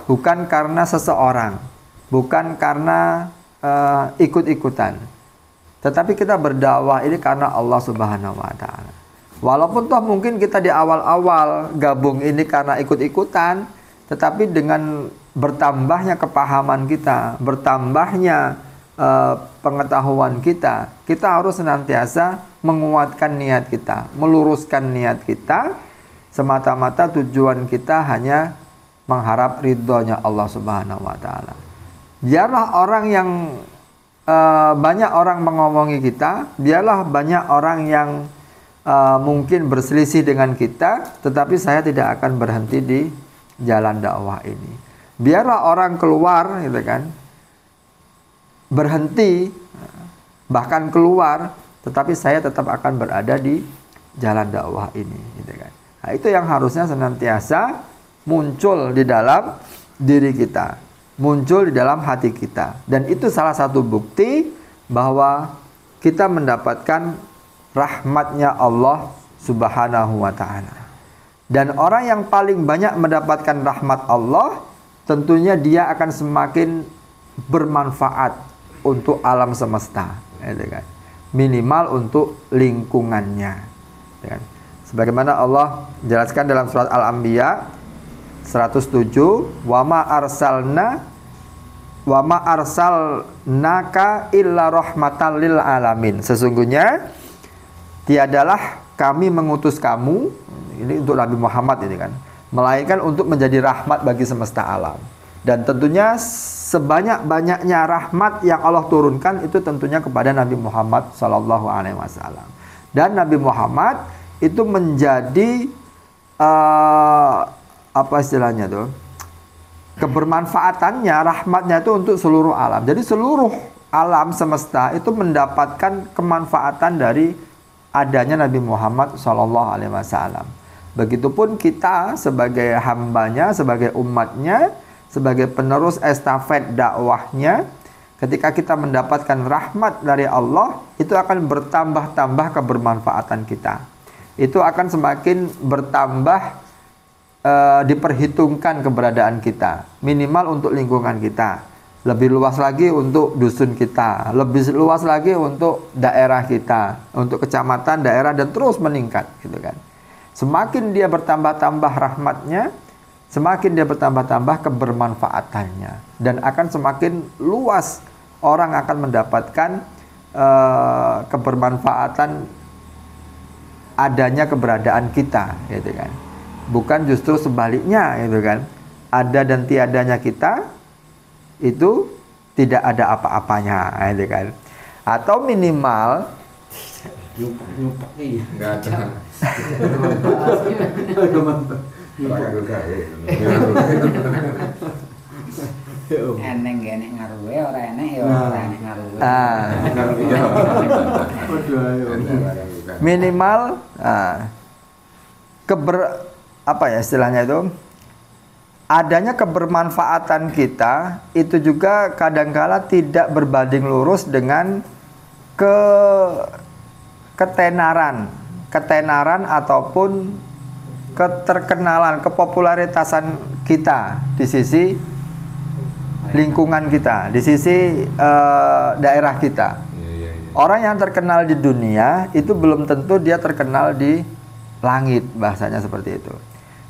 bukan karena seseorang, bukan karena ikut-ikutan. Tetapi kita berdakwah ini karena Allah Subhanahu Wa Taala. Walaupun toh mungkin kita di awal-awal gabung ini karena ikut-ikutan, tetapi dengan bertambahnya kepahaman kita, bertambahnya pengetahuan kita, kita harus senantiasa menguatkan niat kita, meluruskan niat kita, semata-mata tujuan kita hanya mengharap ridhonya Allah Subhanahu Wa Taala. Biarlah orang yang banyak orang mengomongi kita, biarlah banyak orang yang mungkin berselisih dengan kita, tetapi saya tidak akan berhenti di jalan dakwah ini. Biarlah orang keluar, gitu kan, berhenti, bahkan keluar, tetapi saya tetap akan berada di jalan dakwah ini, gitu kan. Nah, itu yang harusnya senantiasa muncul di dalam diri kita, muncul di dalam hati kita, dan itu salah satu bukti bahwa kita mendapatkan rahmatnya Allah Subhanahu Wa Taala. Dan orang yang paling banyak mendapatkan rahmat Allah tentunya dia akan semakin bermanfaat untuk alam semesta, gitu kan. Minimal untuk lingkungannya, gitu kan. Sebagaimana Allah jelaskan dalam surat Al-Anbiya 107, wa ma arsalnaka illa rahmatan lil alamin. Sesungguhnya tiadalah kami mengutus kamu, ini untuk Nabi Muhammad ini kan, melainkan untuk menjadi rahmat bagi semesta alam. Dan tentunya sebanyak-banyaknya rahmat yang Allah turunkan itu tentunya kepada Nabi Muhammad SAW. Dan Nabi Muhammad itu menjadi apa istilahnya tuh, kebermanfaatannya, rahmatnya itu untuk seluruh alam. Jadi seluruh alam semesta itu mendapatkan kemanfaatan dari adanya Nabi Muhammad SAW. Begitupun kita sebagai hambanya, sebagai umatnya, sebagai penerus estafet dakwahnya, ketika kita mendapatkan rahmat dari Allah, itu akan bertambah-tambah kebermanfaatan kita. Itu akan semakin bertambah, diperhitungkan keberadaan kita, minimal untuk lingkungan kita, lebih luas lagi untuk dusun kita, lebih luas lagi untuk daerah kita, untuk kecamatan, daerah, dan terus meningkat, gitu kan. Semakin dia bertambah-tambah rahmatnya, semakin dia bertambah-tambah kebermanfaatannya, dan akan semakin luas orang akan mendapatkan kebermanfaatan adanya keberadaan kita, gitu kan. Bukan justru sebaliknya, gitu kan. Ada dan tiadanya kita itu tidak ada apa-apanya, gitu kan. Atau minimal Enggak ada. Eneng gene ngaruhe ora enek ya ora enek ngaruhe. Minimal apa ya istilahnya itu, adanya kebermanfaatan kita itu juga kadangkala tidak berbanding lurus dengan ketenaran ataupun keterkenalan, kepopularitasan kita di sisi lingkungan kita, di sisi daerah kita. Orang yang terkenal di dunia itu belum tentu dia terkenal di langit, bahasanya seperti itu.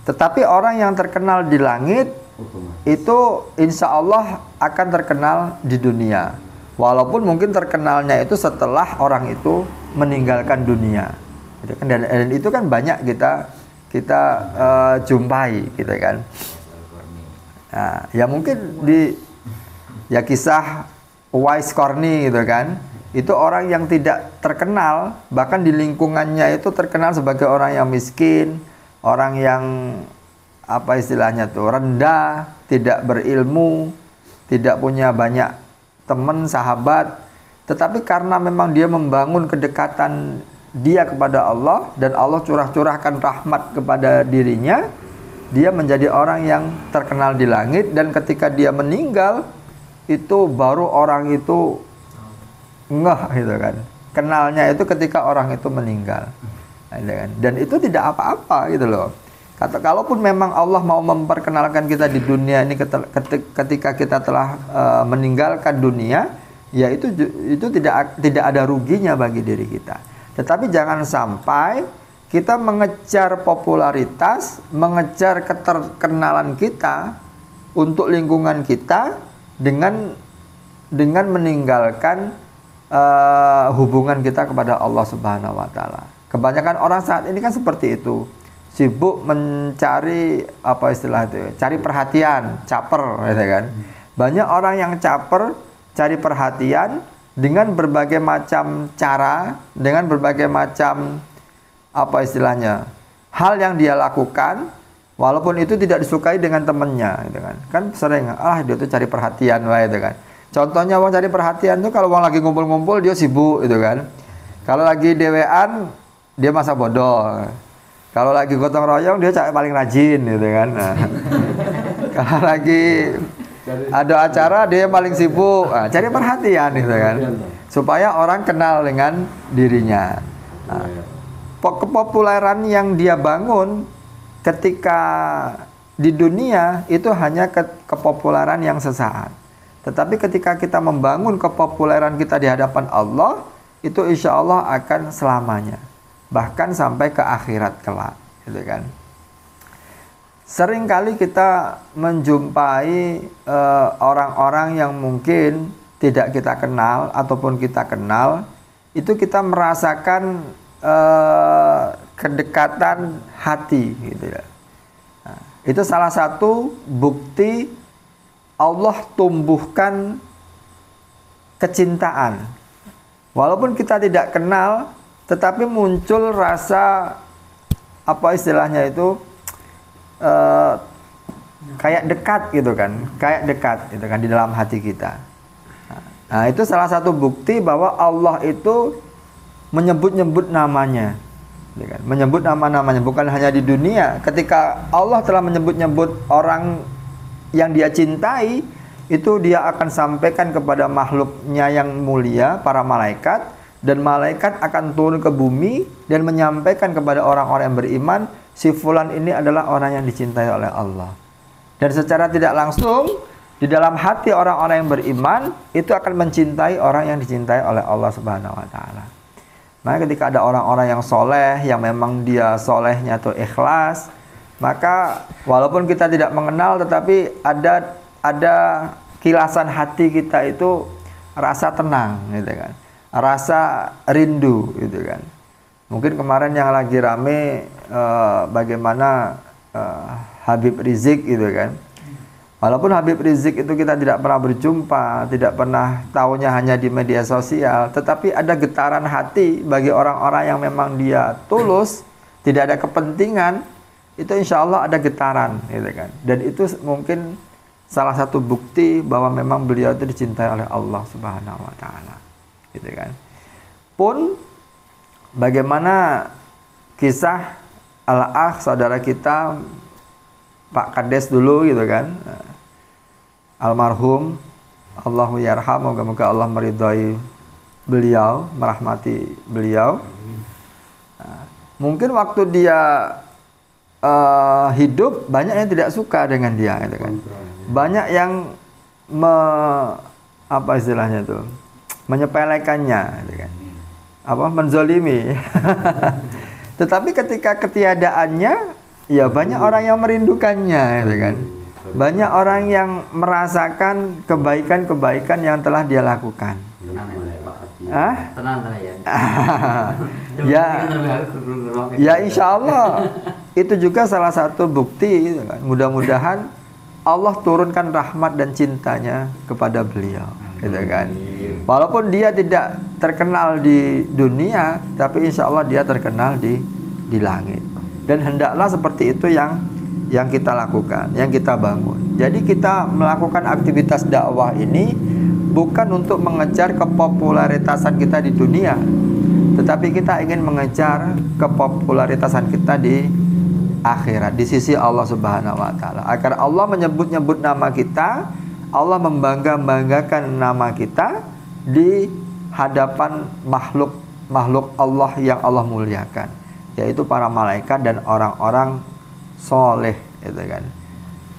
Tetapi orang yang terkenal di langit itu insya Allah akan terkenal di dunia, walaupun mungkin terkenalnya itu setelah orang itu meninggalkan dunia. Dan itu kan banyak kita jumpai, gitu kan. Nah, ya mungkin ya kisah Uwais Qarni, gitu kan. Itu orang yang tidak terkenal, bahkan di lingkungannya itu terkenal sebagai orang yang miskin, orang yang apa istilahnya tuh, rendah, tidak berilmu, tidak punya banyak teman, sahabat. Tetapi karena memang dia membangun kedekatan dia kepada Allah, dan Allah curahkan rahmat kepada dirinya, dia menjadi orang yang terkenal di langit. Dan ketika dia meninggal, itu baru orang itu ngeh, gitu kan. Kenalnya itu ketika orang itu meninggal, dan itu tidak apa-apa, gitu loh. Kalaupun memang Allah mau memperkenalkan kita di dunia ini ketika kita telah meninggalkan dunia, ya itu tidak ada ruginya bagi diri kita. Tetapi jangan sampai kita mengejar popularitas, mengejar keterkenalan kita untuk lingkungan kita dengan meninggalkan hubungan kita kepada Allah Subhanahu wa taala. Kebanyakan orang saat ini kan seperti itu. Sibuk mencari apa istilah itu? Cari perhatian, caper, gitu kan. Banyak orang yang caper, cari perhatian dengan berbagai macam cara, dengan berbagai macam apa istilahnya? Hal yang dia lakukan, walaupun itu tidak disukai dengan temannya, gitu kan. Kan sering, dia tuh cari perhatian, gitu kan. Contohnya orang cari perhatian tuh kalau orang lagi ngumpul-ngumpul dia sibuk, gitu kan. Kalau lagi dewean dia masa bodoh. Kalau lagi gotong royong dia paling rajin, gitu kan. Nah, kalau lagi ada acara dia paling sibuk, cari perhatian, gitu kan. Supaya orang kenal dengan dirinya. Nah, kepopuleran yang dia bangun ketika di dunia itu hanya kepopuleran yang sesaat. Tetapi ketika kita membangun kepopuleran kita di hadapan Allah, itu insya Allah akan selamanya. Bahkan sampai ke akhirat kelak. Gitu kan. Seringkali kita menjumpai orang-orang yang mungkin tidak kita kenal ataupun kita kenal, itu kita merasakan kedekatan hati gitu ya. Nah, itu salah satu bukti Allah tumbuhkan kecintaan. Walaupun kita tidak kenal, tetapi muncul rasa apa istilahnya itu kayak dekat gitu kan, kayak dekat gitu kan di dalam hati kita. Nah, itu salah satu bukti bahwa Allah itu menyebut-nyebut namanya. Menyebut nama-namanya bukan hanya di dunia. Ketika Allah telah menyebut-nyebut orang yang dia cintai, itu dia akan sampaikan kepada makhluknya yang mulia, para malaikat, dan malaikat akan turun ke bumi dan menyampaikan kepada orang-orang yang beriman, si fulan ini adalah orang yang dicintai oleh Allah. Dan secara tidak langsung di dalam hati orang-orang yang beriman itu akan mencintai orang yang dicintai oleh Allah Subhanahu wa taala. Maka ketika ada orang-orang yang soleh, yang memang dia solehnya atau ikhlas, maka walaupun kita tidak mengenal, tetapi ada kilasan hati kita itu rasa tenang, gitu kan, rasa rindu, gitu kan. Mungkin kemarin yang lagi rame bagaimana Habib Rizik, gitu kan. Walaupun Habib Rizik itu kita tidak pernah berjumpa, tidak pernah tahunya hanya di media sosial, tetapi ada getaran hati bagi orang-orang yang memang dia tulus, tidak ada kepentingan, itu insya Allah ada getaran, gitu kan. Dan itu mungkin salah satu bukti bahwa memang beliau itu dicintai oleh Allah Subhanahu wa taala, gitu kan. Pun bagaimana kisah al-akh saudara kita Pak Kades dulu, gitu kan, almarhum, Allahu yarham, moga-moga Allah meridhai beliau, merahmati beliau. Mungkin waktu dia hidup banyak yang tidak suka dengan dia, gitu kan. Banyak yang apa istilahnya itu, menyepelekannya, gitu kan, apa, menzolimi. Tetapi ketika ketiadaannya, ya banyak orang yang merindukannya, gitu kan. Banyak orang yang merasakan kebaikan-kebaikan yang telah dia lakukan. Tenang ya. Ya insya Allah itu juga salah satu bukti, gitu kan. Mudah-mudahan Allah turunkan rahmat dan cintanya kepada beliau, gitu kan. Walaupun dia tidak terkenal di dunia, tapi insya Allah dia terkenal di langit. Dan hendaklah seperti itu yang kita lakukan, yang kita bangun. Jadi kita melakukan aktivitas dakwah ini bukan untuk mengejar kepopularitasan kita di dunia, tetapi kita ingin mengejar kepopularitasan kita di akhirat, di sisi Allah Subhanahu wa taala. Agar Allah menyebut-nyebut nama kita, Allah membangga-banggakan nama kita di hadapan makhluk Allah yang Allah muliakan, yaitu para malaikat dan orang-orang soleh, gitu kan.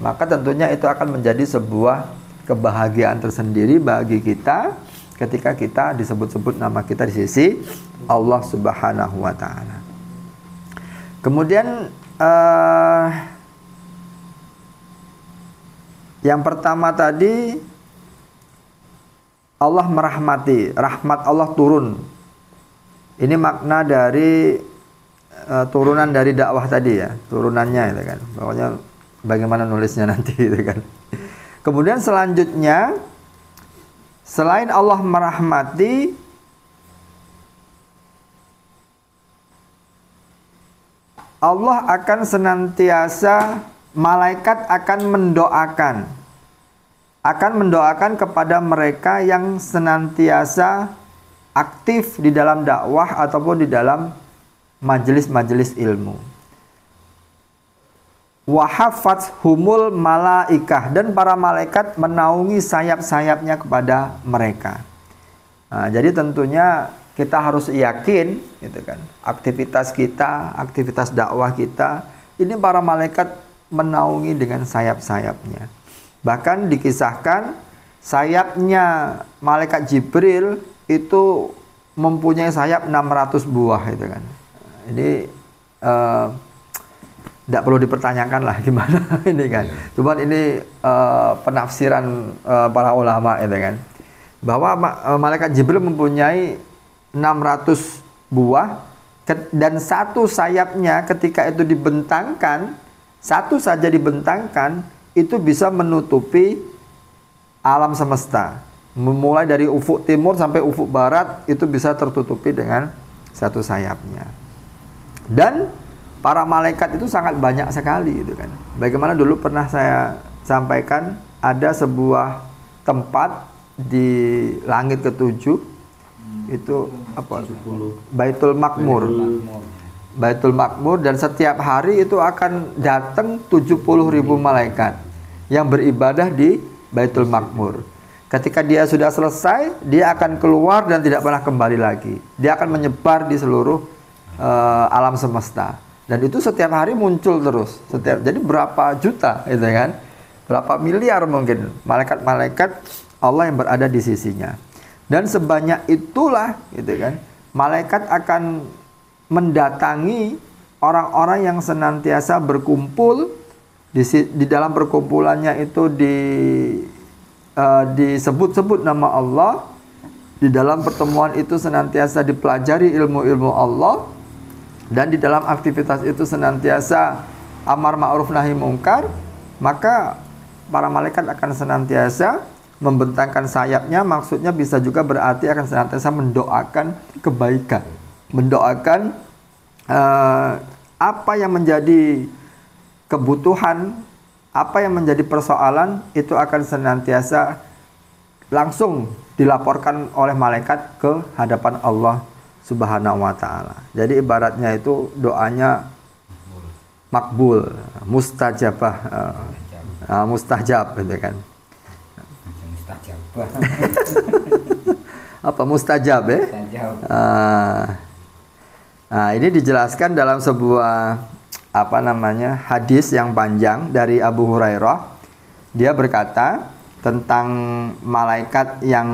Maka tentunya itu akan menjadi sebuah kebahagiaan tersendiri bagi kita ketika kita disebut-sebut nama kita di sisi Allah Subhanahu wa taala. Kemudian yang pertama tadi, Allah merahmati, rahmat Allah turun. Ini makna dari turunan dari dakwah tadi ya, turunannya itu kan. Pokoknya bagaimana nulisnya nanti itu kan. Kemudian selanjutnya, selain Allah merahmati, Allah akan senantiasa, malaikat akan mendoakan kepada mereka yang senantiasa aktif di dalam dakwah ataupun di dalam majelis-majelis ilmu. Wahafathumul malaikah, dan para malaikat menaungi sayap-sayapnya kepada mereka. Nah, jadi tentunya kita harus yakin, gitu kan, aktivitas kita, aktivitas dakwah kita, ini para malaikat menaungi dengan sayap-sayapnya. Bahkan dikisahkan sayapnya malaikat Jibril itu mempunyai sayap 600 buah itu kan. Ini tidak perlu dipertanyakan lah gimana ini kan. Cuman ini penafsiran para ulama itu kan. Bahwa malaikat Jibril mempunyai 600 buah dan satu sayapnya ketika itu dibentangkan, satu saja dibentangkan itu bisa menutupi alam semesta. Memulai dari ufuk timur sampai ufuk barat itu bisa tertutupi dengan satu sayapnya. Dan para malaikat itu sangat banyak sekali itu kan. Bagaimana dulu pernah saya sampaikan, ada sebuah tempat di langit ketujuh itu apa? Baitul Makmur. Baitul Makmur, dan setiap hari itu akan datang 70.000 malaikat yang beribadah di Baitul Makmur. Ketika dia sudah selesai, dia akan keluar dan tidak pernah kembali lagi. Dia akan menyebar di seluruh alam semesta. Dan itu setiap hari muncul terus. Jadi berapa juta itu kan? Berapa miliar mungkin malaikat-malaikat Allah yang berada di sisinya. Dan sebanyak itulah gitu kan, malaikat akan mendatangi orang-orang yang senantiasa berkumpul di dalam perkumpulannya itu disebut-sebut nama Allah. Di dalam pertemuan itu senantiasa dipelajari ilmu-ilmu Allah, dan di dalam aktivitas itu senantiasa amar ma'ruf nahi mungkar. Maka para malaikat akan senantiasa membentangkan sayapnya, maksudnya bisa juga berarti akan senantiasa mendoakan kebaikan, mendoakan apa yang menjadi kebutuhan, apa yang menjadi persoalan, itu akan senantiasa langsung dilaporkan oleh malaikat ke hadapan Allah Subhanahu wa ta'ala. Jadi ibaratnya itu doanya makbul, mustajabah, mustajab gitu kan. Apa mustajab ya? Nah, ini dijelaskan dalam sebuah hadis yang panjang dari Abu Hurairah. Dia berkata tentang malaikat yang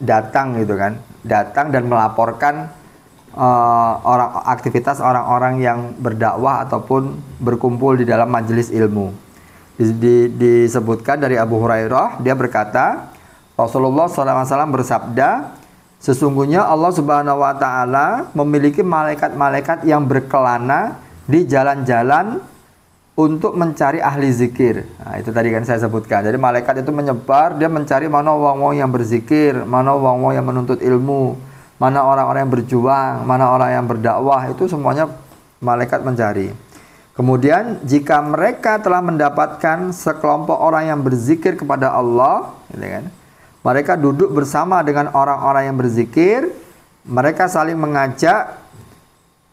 datang gitu kan, datang dan melaporkan aktivitas orang-orang yang berdakwah ataupun berkumpul di dalam majelis ilmu. Disebutkan dari Abu Hurairah, dia berkata, Rasulullah SAW bersabda, sesungguhnya Allah Subhanahu wa ta'ala memiliki malaikat-malaikat yang berkelana di jalan-jalan untuk mencari ahli zikir. Nah, itu tadi kan saya sebutkan. Jadi malaikat itu menyebar, dia mencari mana wong-wong yang berzikir, mana wong-wong yang menuntut ilmu, mana orang-orang yang berjuang, mana orang yang berdakwah. Itu semuanya malaikat mencari. Kemudian jika mereka telah mendapatkan sekelompok orang yang berzikir kepada Allah, gitu kan, mereka duduk bersama dengan orang-orang yang berzikir, mereka saling mengajak,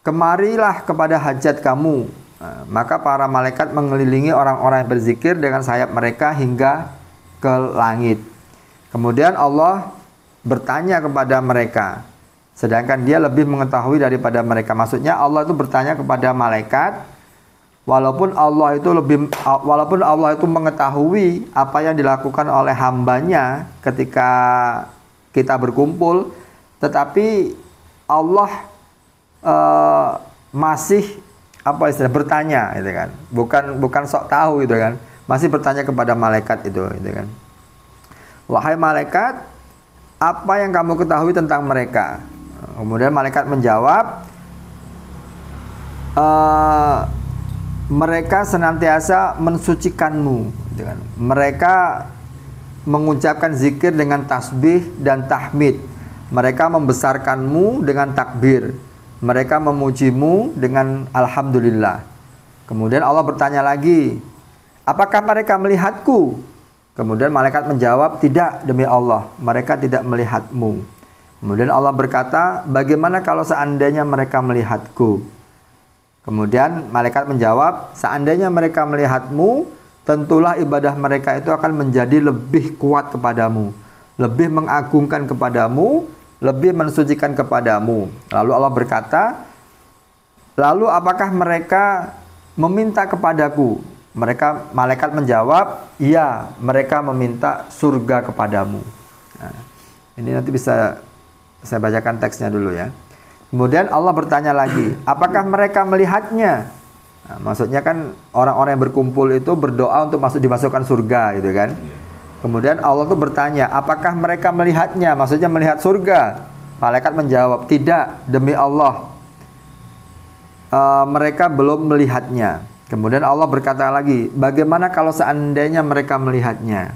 kemarilah kepada hajat kamu. Nah, maka para malaikat mengelilingi orang-orang yang berzikir dengan sayap mereka hingga ke langit. Kemudian Allah bertanya kepada mereka, sedangkan dia lebih mengetahui daripada mereka. Maksudnya Allah itu bertanya kepada malaikat, walaupun Allah itu mengetahui apa yang dilakukan oleh hambanya ketika kita berkumpul, tetapi Allah masih bertanya gitu kan, bukan sok tahu gitu kan, masih bertanya kepada malaikat itu gitu kan, wahai malaikat, apa yang kamu ketahui tentang mereka? Kemudian malaikat menjawab, mereka senantiasa mensucikanmu, gitu kan. Mereka mengucapkan zikir dengan tasbih dan tahmid. Mereka membesarkanmu dengan takbir. Mereka memujimu dengan alhamdulillah. Kemudian Allah bertanya lagi, apakah mereka melihatku? Kemudian malaikat menjawab, tidak, demi Allah, mereka tidak melihatmu. Kemudian Allah berkata, bagaimana kalau seandainya mereka melihatku? Kemudian malaikat menjawab, seandainya mereka melihatmu, tentulah ibadah mereka itu akan menjadi lebih kuat kepadamu, lebih mengagungkan kepadamu, lebih mensucikan kepadamu. Lalu Allah berkata, lalu apakah mereka meminta kepadaku? malaikat menjawab, iya, mereka meminta surga kepadamu. Nah, ini nanti bisa saya bacakan teksnya dulu ya. Kemudian Allah bertanya lagi, apakah mereka melihatnya? Nah, maksudnya kan orang-orang yang berkumpul itu berdoa untuk dimasukkan surga gitu kan. Kemudian Allah tuh bertanya, apakah mereka melihatnya? Maksudnya melihat surga. Malaikat menjawab, tidak, demi Allah, mereka belum melihatnya. Kemudian Allah berkata lagi, bagaimana kalau seandainya mereka melihatnya?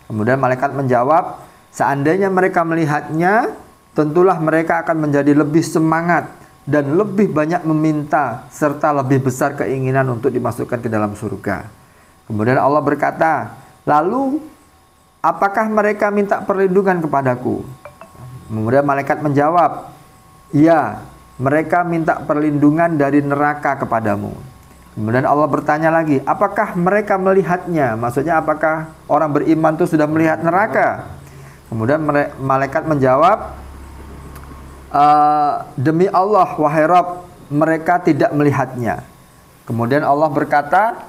Kemudian malaikat menjawab, seandainya mereka melihatnya, tentulah mereka akan menjadi lebih semangat dan lebih banyak meminta serta lebih besar keinginan untuk dimasukkan ke dalam surga. Kemudian Allah berkata, lalu apakah mereka minta perlindungan kepadaku? Kemudian malaikat menjawab, ya, mereka minta perlindungan dari neraka kepadamu. Kemudian Allah bertanya lagi, apakah mereka melihatnya? Maksudnya apakah orang beriman itu sudah melihat neraka? Kemudian malaikat menjawab, demi Allah, wahai Rabb, mereka tidak melihatnya. Kemudian Allah berkata,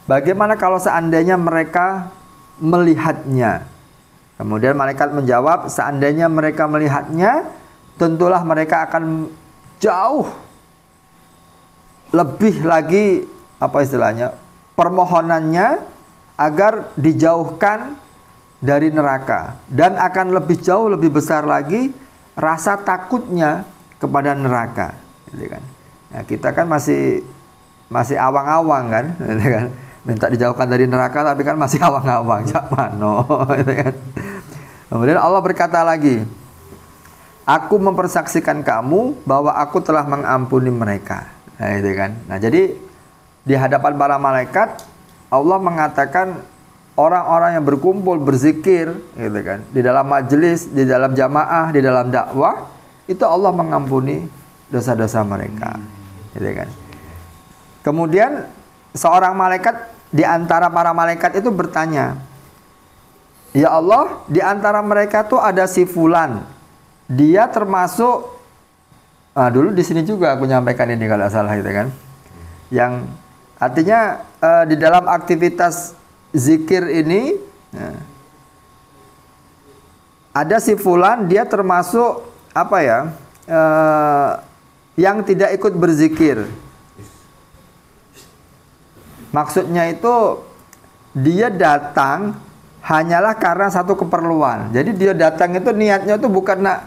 bagaimana kalau seandainya mereka melihatnya? Kemudian malaikat menjawab, seandainya mereka melihatnya, tentulah mereka akan jauh lebih lagi, apa istilahnya, permohonannya agar dijauhkan dari neraka, dan akan lebih jauh lebih besar lagi rasa takutnya kepada neraka, gitu kan. Nah, kita kan masih awang-awang kan, gitu kan. Minta dijauhkan dari neraka tapi kan masih awang-awang, jak mano, gitu kan. Kemudian Allah berkata lagi, aku mempersaksikan kamu bahwa aku telah mengampuni mereka. Nah, itu kan. Nah, jadi di hadapan para malaikat Allah mengatakan orang-orang yang berkumpul berzikir, gitu kan, di dalam majelis, di dalam jamaah, di dalam dakwah, itu Allah mengampuni dosa-dosa mereka, gitu kan. Kemudian seorang malaikat di antara para malaikat itu bertanya, ya Allah, di antara mereka tuh ada si fulan, dia termasuk, dulu di sini juga aku nyampaikan ini kalau salah, itu kan, yang artinya di dalam aktivitas zikir ini, ada si fulan, dia termasuk apa ya, yang tidak ikut berzikir. Maksudnya itu dia datang hanyalah karena satu keperluan. Jadi dia datang itu niatnya itu bukan nak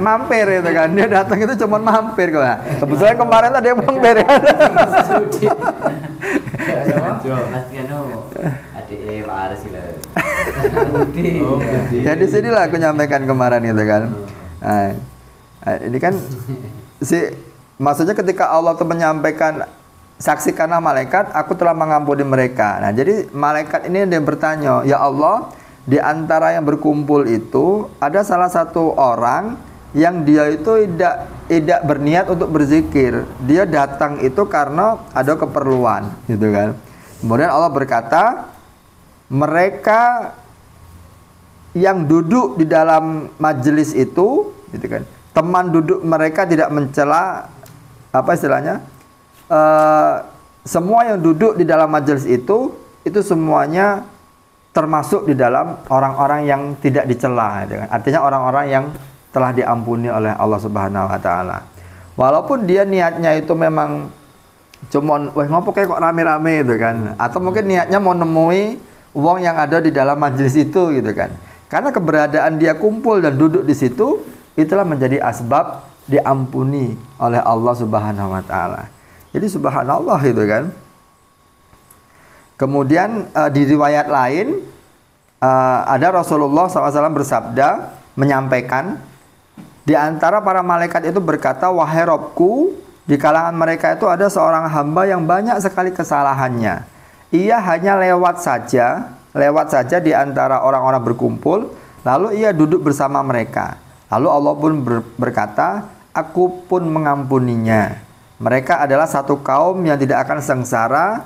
mampir itu kan. Dia datang itu cuma mampir kok. Kebetulan kemarin tadi yang mampir ya. Ya di sinilah aku nyampaikan kemarin itu kan. Nah, ini kan maksudnya ketika Allah tuh menyampaikan, saksikanlah malaikat, aku telah mengampuni mereka. Nah, jadi malaikat ini dia bertanya, ya Allah, di antara yang berkumpul itu ada salah satu orang yang dia itu tidak berniat untuk berzikir. Dia datang itu karena ada keperluan, gitu kan. Kemudian Allah berkata, mereka yang duduk di dalam majelis itu, gitu kan, teman duduk mereka tidak mencela, apa istilahnya, semua yang duduk di dalam majelis itu semuanya termasuk di dalam orang-orang yang tidak dicela, gitu kan. Artinya orang-orang yang telah diampuni oleh Allah Subhanahu wa taala. Walaupun dia niatnya itu memang cuma ngopo kayak kok rame-rame gitu kan. Atau mungkin niatnya mau nemui wong yang ada di dalam majelis itu, gitu kan. Karena keberadaan dia kumpul dan duduk di situ, itulah menjadi asbab diampuni oleh Allah Subhanahu wa taala. Jadi subhanallah itu kan. Kemudian di riwayat lain ada Rasulullah SAW bersabda, menyampaikan, di antara para malaikat itu berkata, wahai Robku, di kalangan mereka itu ada seorang hamba yang banyak sekali kesalahannya. Ia hanya lewat saja di antara orang-orang berkumpul, lalu ia duduk bersama mereka. Lalu Allah pun berkata, aku pun mengampuninya. Mereka adalah satu kaum yang tidak akan sengsara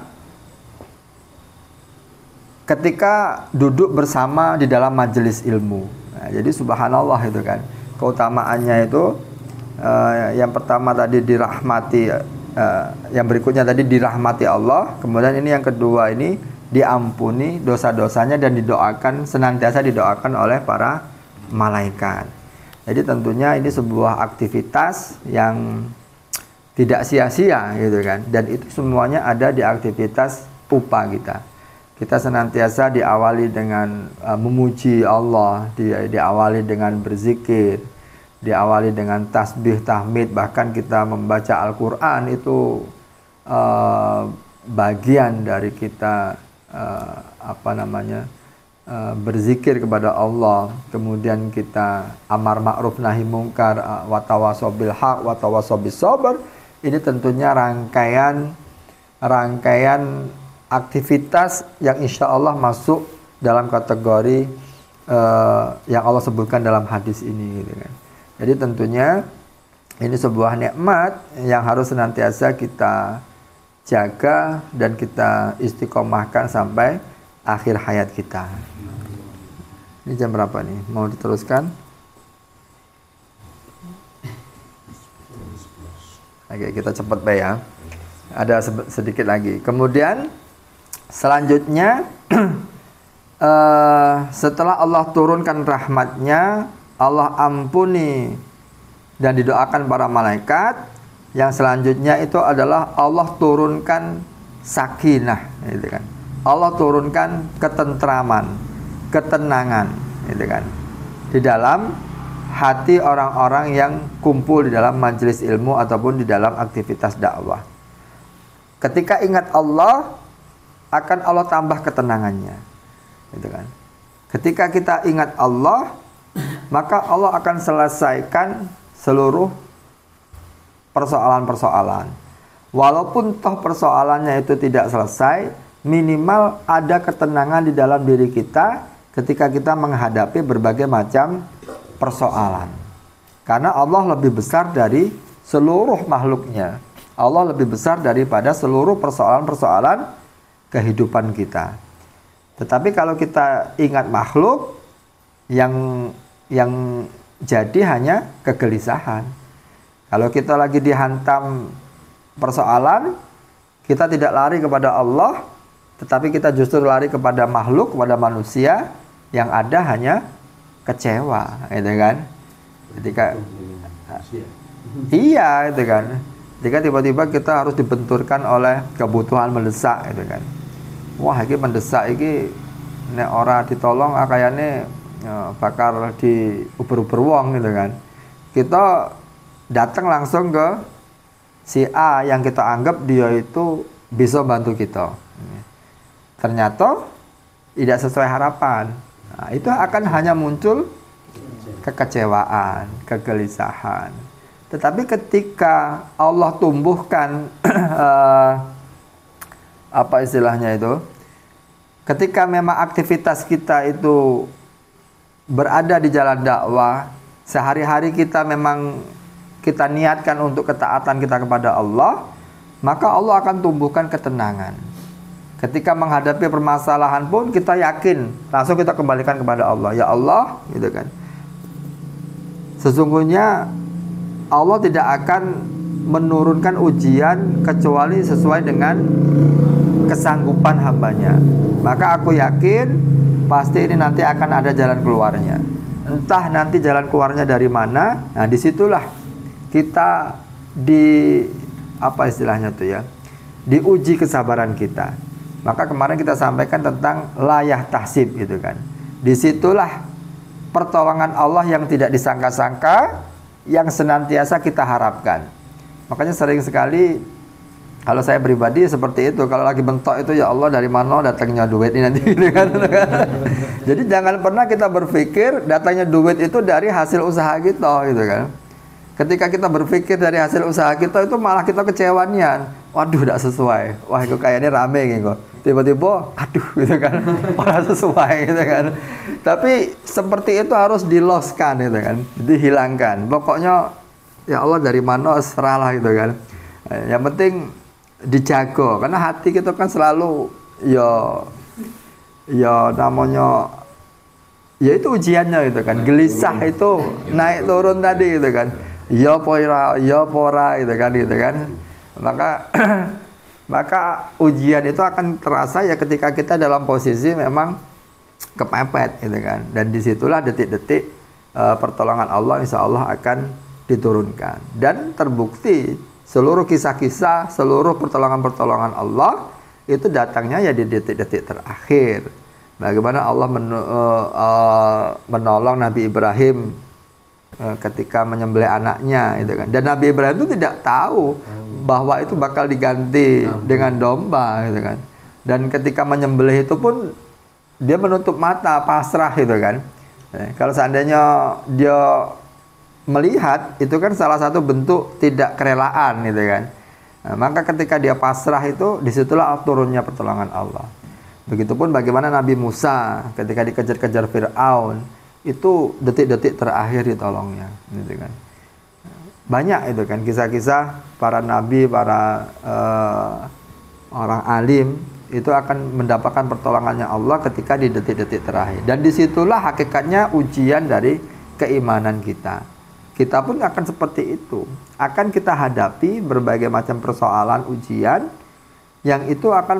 ketika duduk bersama di dalam majelis ilmu. Nah, jadi subhanallah itu kan. Keutamaannya itu yang pertama tadi dirahmati yang berikutnya tadi dirahmati Allah, kemudian ini yang kedua ini diampuni dosa-dosanya dan didoakan, senantiasa didoakan oleh para malaikat. Jadi tentunya ini sebuah aktivitas yang tidak sia-sia gitu kan, dan itu semuanya ada di aktivitas pupa kita. Kita senantiasa diawali dengan memuji Allah, diawali dengan berzikir, diawali dengan tasbih, tahmid, bahkan kita membaca Al-Quran itu bagian dari kita berzikir kepada Allah. Kemudian kita amar ma'ruf nahi mungkar, wa tawassaw bil haq wa tawassaw bis sabr. Ini tentunya rangkaian aktivitas yang insya Allah masuk dalam kategori yang Allah sebutkan dalam hadis ini gitu kan. Jadi tentunya ini sebuah nikmat yang harus senantiasa kita jaga dan kita istiqomahkan sampai akhir hayat kita. Ini jam berapa nih? Mau diteruskan? Oke, kita cepat Pak ya. Ada sedikit lagi. Kemudian selanjutnya setelah Allah turunkan rahmatnya, Allah ampuni dan didoakan para malaikat. Yang selanjutnya itu adalah Allah turunkan sakinah, gitu kan. Allah turunkan ketentraman, ketenangan, gitu kan, di dalam hati orang-orang yang kumpul di dalam majelis ilmu ataupun di dalam aktivitas dakwah. Ketika ingat Allah, akan Allah tambah ketenangannya, gitu kan. Ketika kita ingat Allah, maka Allah akan selesaikan seluruh persoalan-persoalan. Walaupun toh persoalannya itu tidak selesai, minimal ada ketenangan di dalam diri kita ketika kita menghadapi berbagai macam persoalan. Karena Allah lebih besar dari seluruh makhluknya. Allah lebih besar daripada seluruh persoalan-persoalan kehidupan kita. Tetapi kalau kita ingat makhluk, yang jadi hanya kegelisahan. Kalau kita lagi dihantam persoalan, kita tidak lari kepada Allah, tetapi kita justru lari kepada makhluk, kepada manusia, yang ada hanya kecewa, gitu kan? Ketika iya, gitu kan? Ketika tiba-tiba kita harus dibenturkan oleh kebutuhan mendesak, gitu kan? Wah, ini mendesak, ini nek ora ditolong, kayaknya bakal diuber-uber wong, gitu kan? Kita datang langsung ke si A yang kita anggap dia itu bisa bantu kita. Ternyata tidak sesuai harapan. Nah, itu akan hanya muncul kekecewaan, kegelisahan. Tetapi ketika Allah tumbuhkan apa istilahnya itu? Ketika memang aktivitas kita itu berada di jalan dakwah, sehari-hari kita memang kita niatkan untuk ketaatan kita kepada Allah, maka Allah akan tumbuhkan ketenangan. Ketika menghadapi permasalahan pun kita yakin, langsung kita kembalikan kepada Allah. Ya Allah, gitu kan. Sesungguhnya Allah tidak akan menurunkan ujian kecuali sesuai dengan kesanggupan hambanya. Maka aku yakin pasti ini nanti akan ada jalan keluarnya. Entah nanti jalan keluarnya dari mana. Nah, disitulah kita apa istilahnya tuh ya, diuji kesabaran kita. Maka kemarin kita sampaikan tentang layah tahsib, gitu kan. Disitulah pertolongan Allah yang tidak disangka-sangka, yang senantiasa kita harapkan. Makanya sering sekali kalau saya pribadi seperti itu, kalau lagi bentok itu, ya Allah dari mana datangnya duit ini nanti, gitu kan. Jadi jangan pernah kita berpikir datangnya duit itu dari hasil usaha kita, gitu kan. Ketika kita berpikir dari hasil usaha kita, itu malah kita kecewanya. Waduh, tidak sesuai. Wah, itu kayaknya rame gitu. Tiba-tiba, aduh, gitu kan. Malah sesuai, gitu kan. Tapi seperti itu harus diloskan, gitu kan. Dihilangkan. Pokoknya, ya Allah dari mana seralah, gitu kan. Yang penting dijaga. Karena hati kita kan selalu, ya namanya, ya itu ujiannya, gitu kan. Gelisah itu naik turun tadi, gitu kan. Ya pora, gitu kan. Maka maka ujian itu akan terasa ya ketika kita dalam posisi memang kepepet gitu kan. Dan disitulah detik-detik pertolongan Allah insya Allah akan diturunkan. Dan terbukti seluruh kisah-kisah, seluruh pertolongan-pertolongan Allah itu datangnya ya di detik-detik terakhir. Bagaimana Allah menolong Nabi Ibrahim ketika menyembelih anaknya gitu kan. Dan Nabi Ibrahim itu tidak tahu bahwa itu bakal diganti dengan domba gitu kan. Dan ketika menyembelih itu pun dia menutup mata, pasrah gitu kan. Kalau seandainya dia melihat, itu kan salah satu bentuk tidak kerelaan gitu kan. Maka ketika dia pasrah itu, disitulah turunnya pertolongan Allah. Begitupun bagaimana Nabi Musa ketika dikejar-kejar Fir'aun, itu detik-detik terakhir ditolongnya gitu kan. Banyak itu kan kisah-kisah para nabi, para orang alim itu akan mendapatkan pertolongannya Allah ketika di detik-detik terakhir. Dan disitulah hakikatnya ujian dari keimanan kita. Kita pun akan seperti itu. Akan kita hadapi berbagai macam persoalan ujian yang itu akan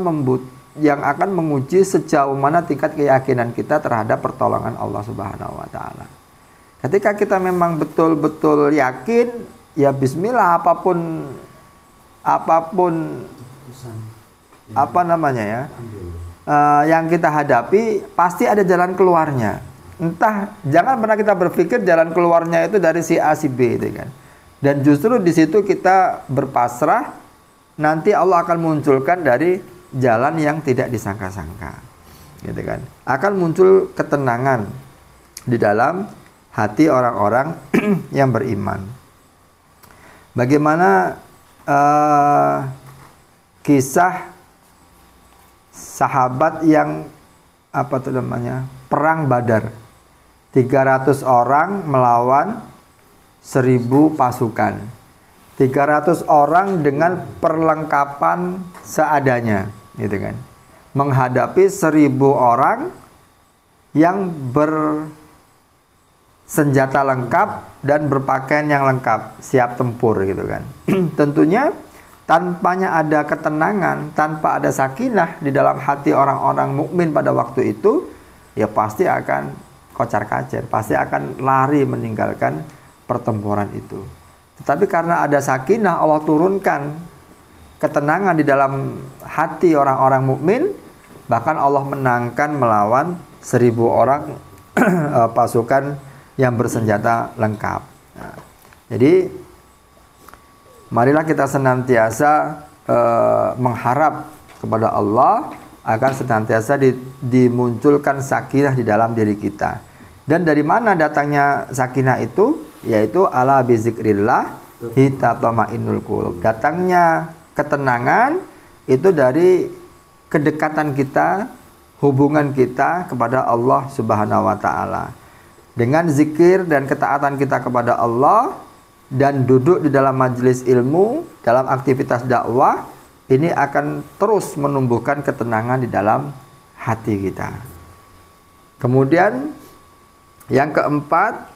menguji sejauh mana tingkat keyakinan kita terhadap pertolongan Allah Subhanahu wa taala. Ketika kita memang betul-betul yakin, ya bismillah apapun apa namanya ya, yang kita hadapi pasti ada jalan keluarnya. Entah, jangan pernah kita berpikir jalan keluarnya itu dari si A si B gitu kan. Dan justru di situ kita berpasrah, nanti Allah akan munculkan dari jalan yang tidak disangka-sangka. Gitu kan. Akan muncul ketenangan di dalam hati orang-orang yang beriman. Bagaimana kisah sahabat yang perang Badar, 300 orang melawan 1000 pasukan, 300 orang dengan perlengkapan seadanya gitu kan, menghadapi 1000 orang yang bersenjata lengkap dan berpakaian yang lengkap, siap tempur gitu kan. Tentunya tanpanya ada ketenangan, tanpa ada sakinah di dalam hati orang-orang mukmin pada waktu itu, ya pasti akan kocar-kacir, pasti akan lari meninggalkan pertempuran itu. Tetapi karena ada sakinah, Allah turunkan ketenangan di dalam hati orang-orang mukmin, bahkan Allah menangkan melawan 1000 orang pasukan yang bersenjata lengkap. Nah, jadi marilah kita senantiasa mengharap kepada Allah akan senantiasa dimunculkan sakinah di dalam diri kita. Dan dari mana datangnya sakinah itu? Yaitu ala bizikrillah tatma'innul qulub. Datangnya ketenangan itu dari kedekatan kita, hubungan kita kepada Allah Subhanahu wa taala. Dengan zikir dan ketaatan kita kepada Allah dan duduk di dalam majelis ilmu, dalam aktivitas dakwah, ini akan terus menumbuhkan ketenangan di dalam hati kita. Kemudian yang keempat,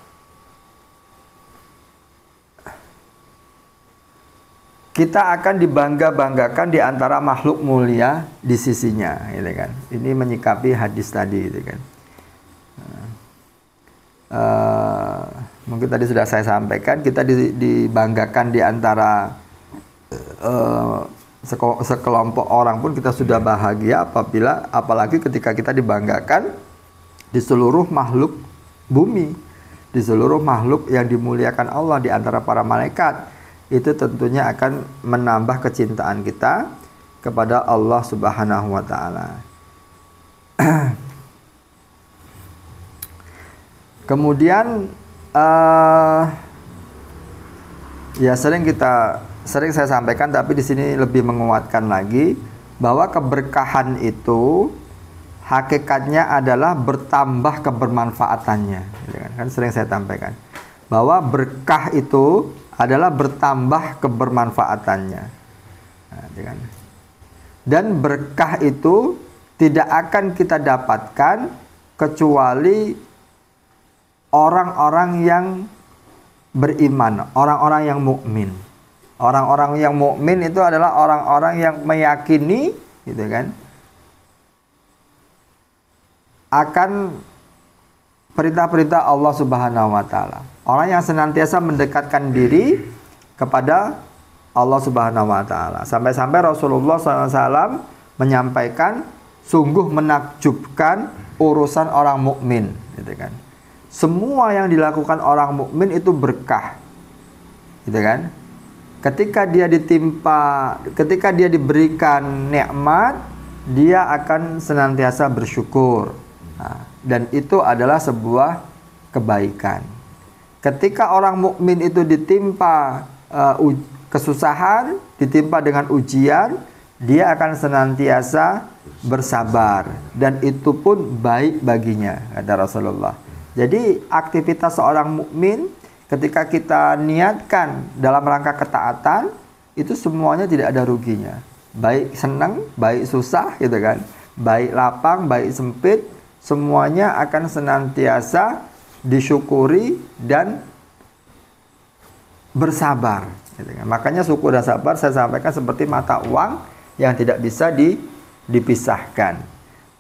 kita akan dibangga-banggakan di antara makhluk mulia di sisinya, gitu kan. Ini menyikapi hadis tadi, gitu kan. Mungkin tadi sudah saya sampaikan, kita dibanggakan di antara sekelompok orang pun kita sudah bahagia apalagi ketika kita dibanggakan di seluruh makhluk bumi, di seluruh makhluk yang dimuliakan Allah di antara para malaikat. Itu tentunya akan menambah kecintaan kita kepada Allah Subhanahu wa taala. Kemudian ya sering saya sampaikan, tapi di sini lebih menguatkan lagi bahwa keberkahan itu hakikatnya adalah bertambah kebermanfaatannya. Kan sering saya sampaikan bahwa berkah itu adalah bertambah kebermanfaatannya. Dan berkah itu tidak akan kita dapatkan kecuali orang-orang yang beriman, orang-orang yang mukmin. Orang-orang yang mukmin itu adalah orang-orang yang meyakini, gitu kan, akan perintah-perintah Allah Subhanahu wa taala. Orang yang senantiasa mendekatkan diri kepada Allah Subhanahu wa taala. Sampai-sampai Rasulullah SAW menyampaikan, sungguh menakjubkan urusan orang mukmin, gitu kan. Semua yang dilakukan orang mukmin itu berkah, gitu kan. Ketika dia diberikan nikmat, dia akan senantiasa bersyukur. Nah, dan itu adalah sebuah kebaikan. Ketika orang mukmin itu ditimpa kesusahan, ditimpa dengan ujian, dia akan senantiasa bersabar, dan itu pun baik baginya, kata Rasulullah. Jadi aktivitas seorang mukmin ketika kita niatkan dalam rangka ketaatan, itu semuanya tidak ada ruginya. Baik senang, baik susah, gitu kan. Baik lapang, baik sempit, semuanya akan senantiasa disyukuri dan bersabar, gitu kan. Makanya syukur dan sabar saya sampaikan seperti mata uang yang tidak bisa dipisahkan.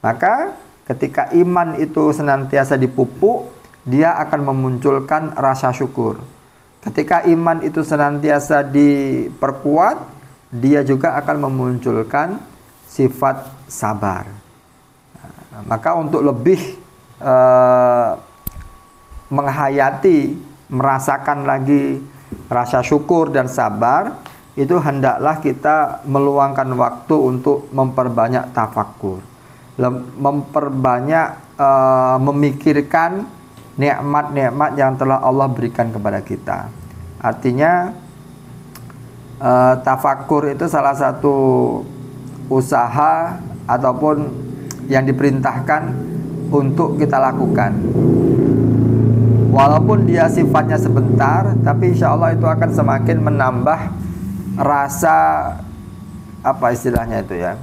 Maka ketika iman itu senantiasa dipupuk, dia akan memunculkan rasa syukur. Ketika iman itu senantiasa diperkuat, dia juga akan memunculkan sifat sabar. Nah, maka untuk lebih menghayati, merasakan lagi rasa syukur dan sabar, itu hendaklah kita meluangkan waktu untuk memperbanyak tafakkur, memperbanyak memikirkan nikmat-nikmat yang telah Allah berikan kepada kita. Artinya tafakur itu salah satu usaha ataupun yang diperintahkan untuk kita lakukan. Walaupun dia sifatnya sebentar, tapi insya Allah itu akan semakin menambah rasa, apa istilahnya itu ya,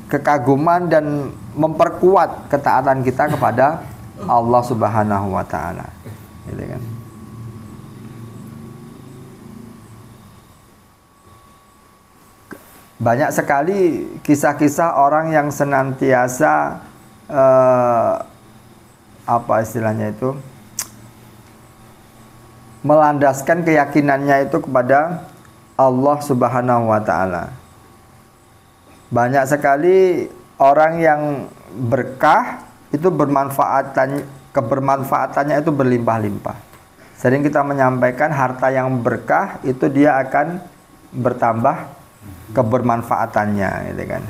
kekaguman, dan memperkuat ketaatan kita kepada Allah Subhanahu wa taala, gitu kan. Banyak sekali kisah-kisah orang yang senantiasa apa istilahnya itu, melandaskan keyakinannya itu kepada Allah Subhanahu wa taala. Banyak sekali orang yang berkah itu kebermanfaatannya itu berlimpah-limpah. Sering kita menyampaikan harta yang berkah itu dia akan bertambah kebermanfaatannya, gitu kan.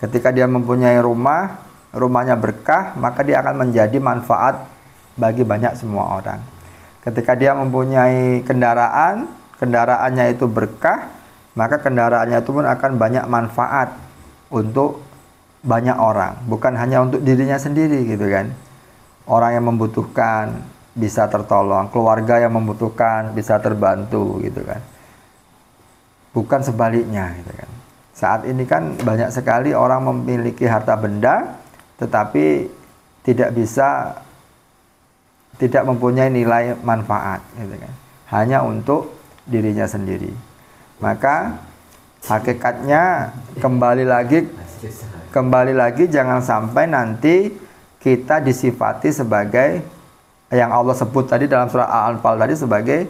Ketika dia mempunyai rumah, rumahnya berkah, maka dia akan menjadi manfaat bagi banyak semua orang. Ketika dia mempunyai kendaraan, kendaraannya itu berkah, maka kendaraannya itu pun akan banyak manfaat untuk banyak orang, bukan hanya untuk dirinya sendiri, gitu kan. Orang yang membutuhkan bisa tertolong, keluarga yang membutuhkan bisa terbantu, gitu kan. Bukan sebaliknya, gitu kan. Saat ini kan banyak sekali orang memiliki harta benda, tetapi tidak mempunyai nilai manfaat, gitu kan. Hanya untuk dirinya sendiri. Maka hakikatnya kembali lagi jangan sampai nanti kita disifati sebagai yang Allah sebut tadi dalam surah Al-Anfal tadi sebagai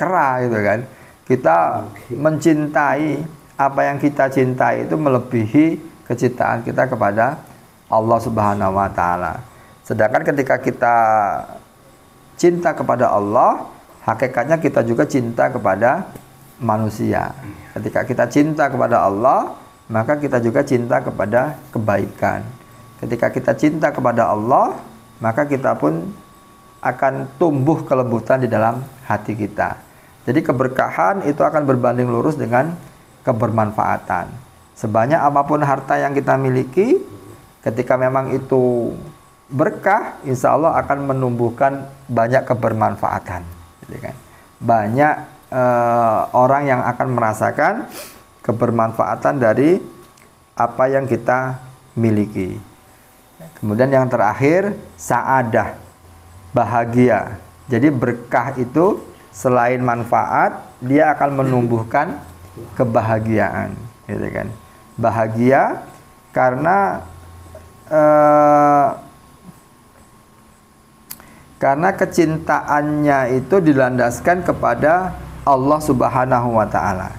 kera, gitu kan. Kita mencintai apa yang kita cintai itu melebihi kecintaan kita kepada Allah Subhanahu wa taala. Sedangkan ketika kita cinta kepada Allah, hakikatnya kita juga cinta kepada manusia. Ketika kita cinta kepada Allah, maka kita juga cinta kepada kebaikan. Ketika kita cinta kepada Allah, maka kita pun akan tumbuh kelembutan di dalam hati kita. Jadi keberkahan itu akan berbanding lurus dengan kebermanfaatan. Sebanyak apapun harta yang kita miliki, ketika memang itu berkah, insya Allah akan menumbuhkan banyak kebermanfaatan, gitu kan. Banyak orang yang akan merasakan kebermanfaatan dari apa yang kita miliki. Kemudian yang terakhir, sa'adah, bahagia. Jadi berkah itu selain manfaat, dia akan menumbuhkan kebahagiaan, gitu kan? Bahagia karena kecintaannya itu dilandaskan kepada Allah Subhanahu wa taala.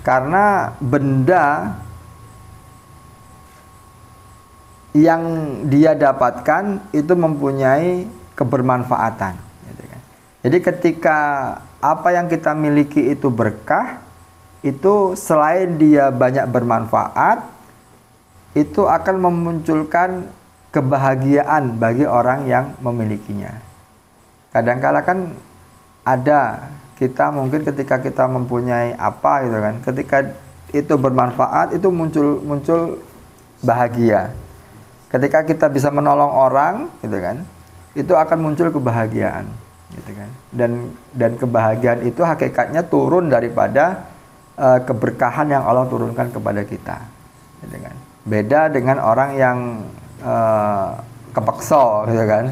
Karena benda yang dia dapatkan itu mempunyai kebermanfaatan, gitu kan? Jadi ketika apa yang kita miliki itu berkah, itu selain dia banyak bermanfaat, itu akan memunculkan kebahagiaan bagi orang yang memilikinya. Kadang-kala kan ada kita mungkin ketika kita mempunyai apa gitu kan, ketika itu bermanfaat itu muncul bahagia. Ketika kita bisa menolong orang gitu kan, itu akan muncul kebahagiaan, gitu kan. Dan kebahagiaan itu hakikatnya turun daripada keberkahan yang Allah turunkan kepada kita, gitu kan. Beda dengan orang yang kepeksa, gitu kan.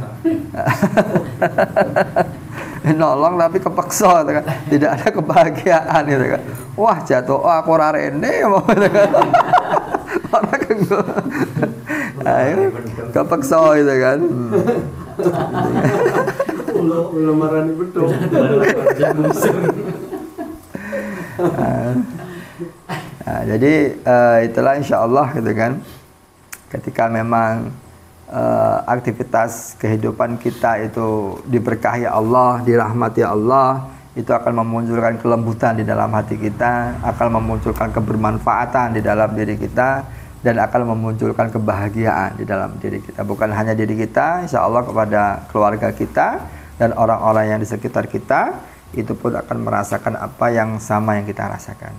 Nolong tapi kepeksa, gitu kan. Tidak ada kebahagiaan, gitu kan. Wah jatuh, aku rarene mau, gitu kan. Orang kenggo, kepeksa, gitu kan. Belum marani betul. Nah, jadi itulah insya Allah, gitu kan. Ketika memang aktivitas kehidupan kita itu diberkahi Allah, dirahmati Allah, itu akan memunculkan kelembutan di dalam hati kita, akan memunculkan kebermanfaatan di dalam diri kita, dan akan memunculkan kebahagiaan di dalam diri kita. Bukan hanya diri kita, insya Allah kepada keluarga kita dan orang-orang yang di sekitar kita, itu pun akan merasakan apa yang sama yang kita rasakan.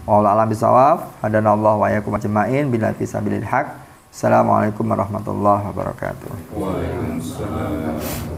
Wallahu a'lam bishawab. Hadanallahu wa iyyakum ajma'in bila fisabilil haq. Assalamualaikum warahmatullahi wabarakatuh. Waalaikumsalam.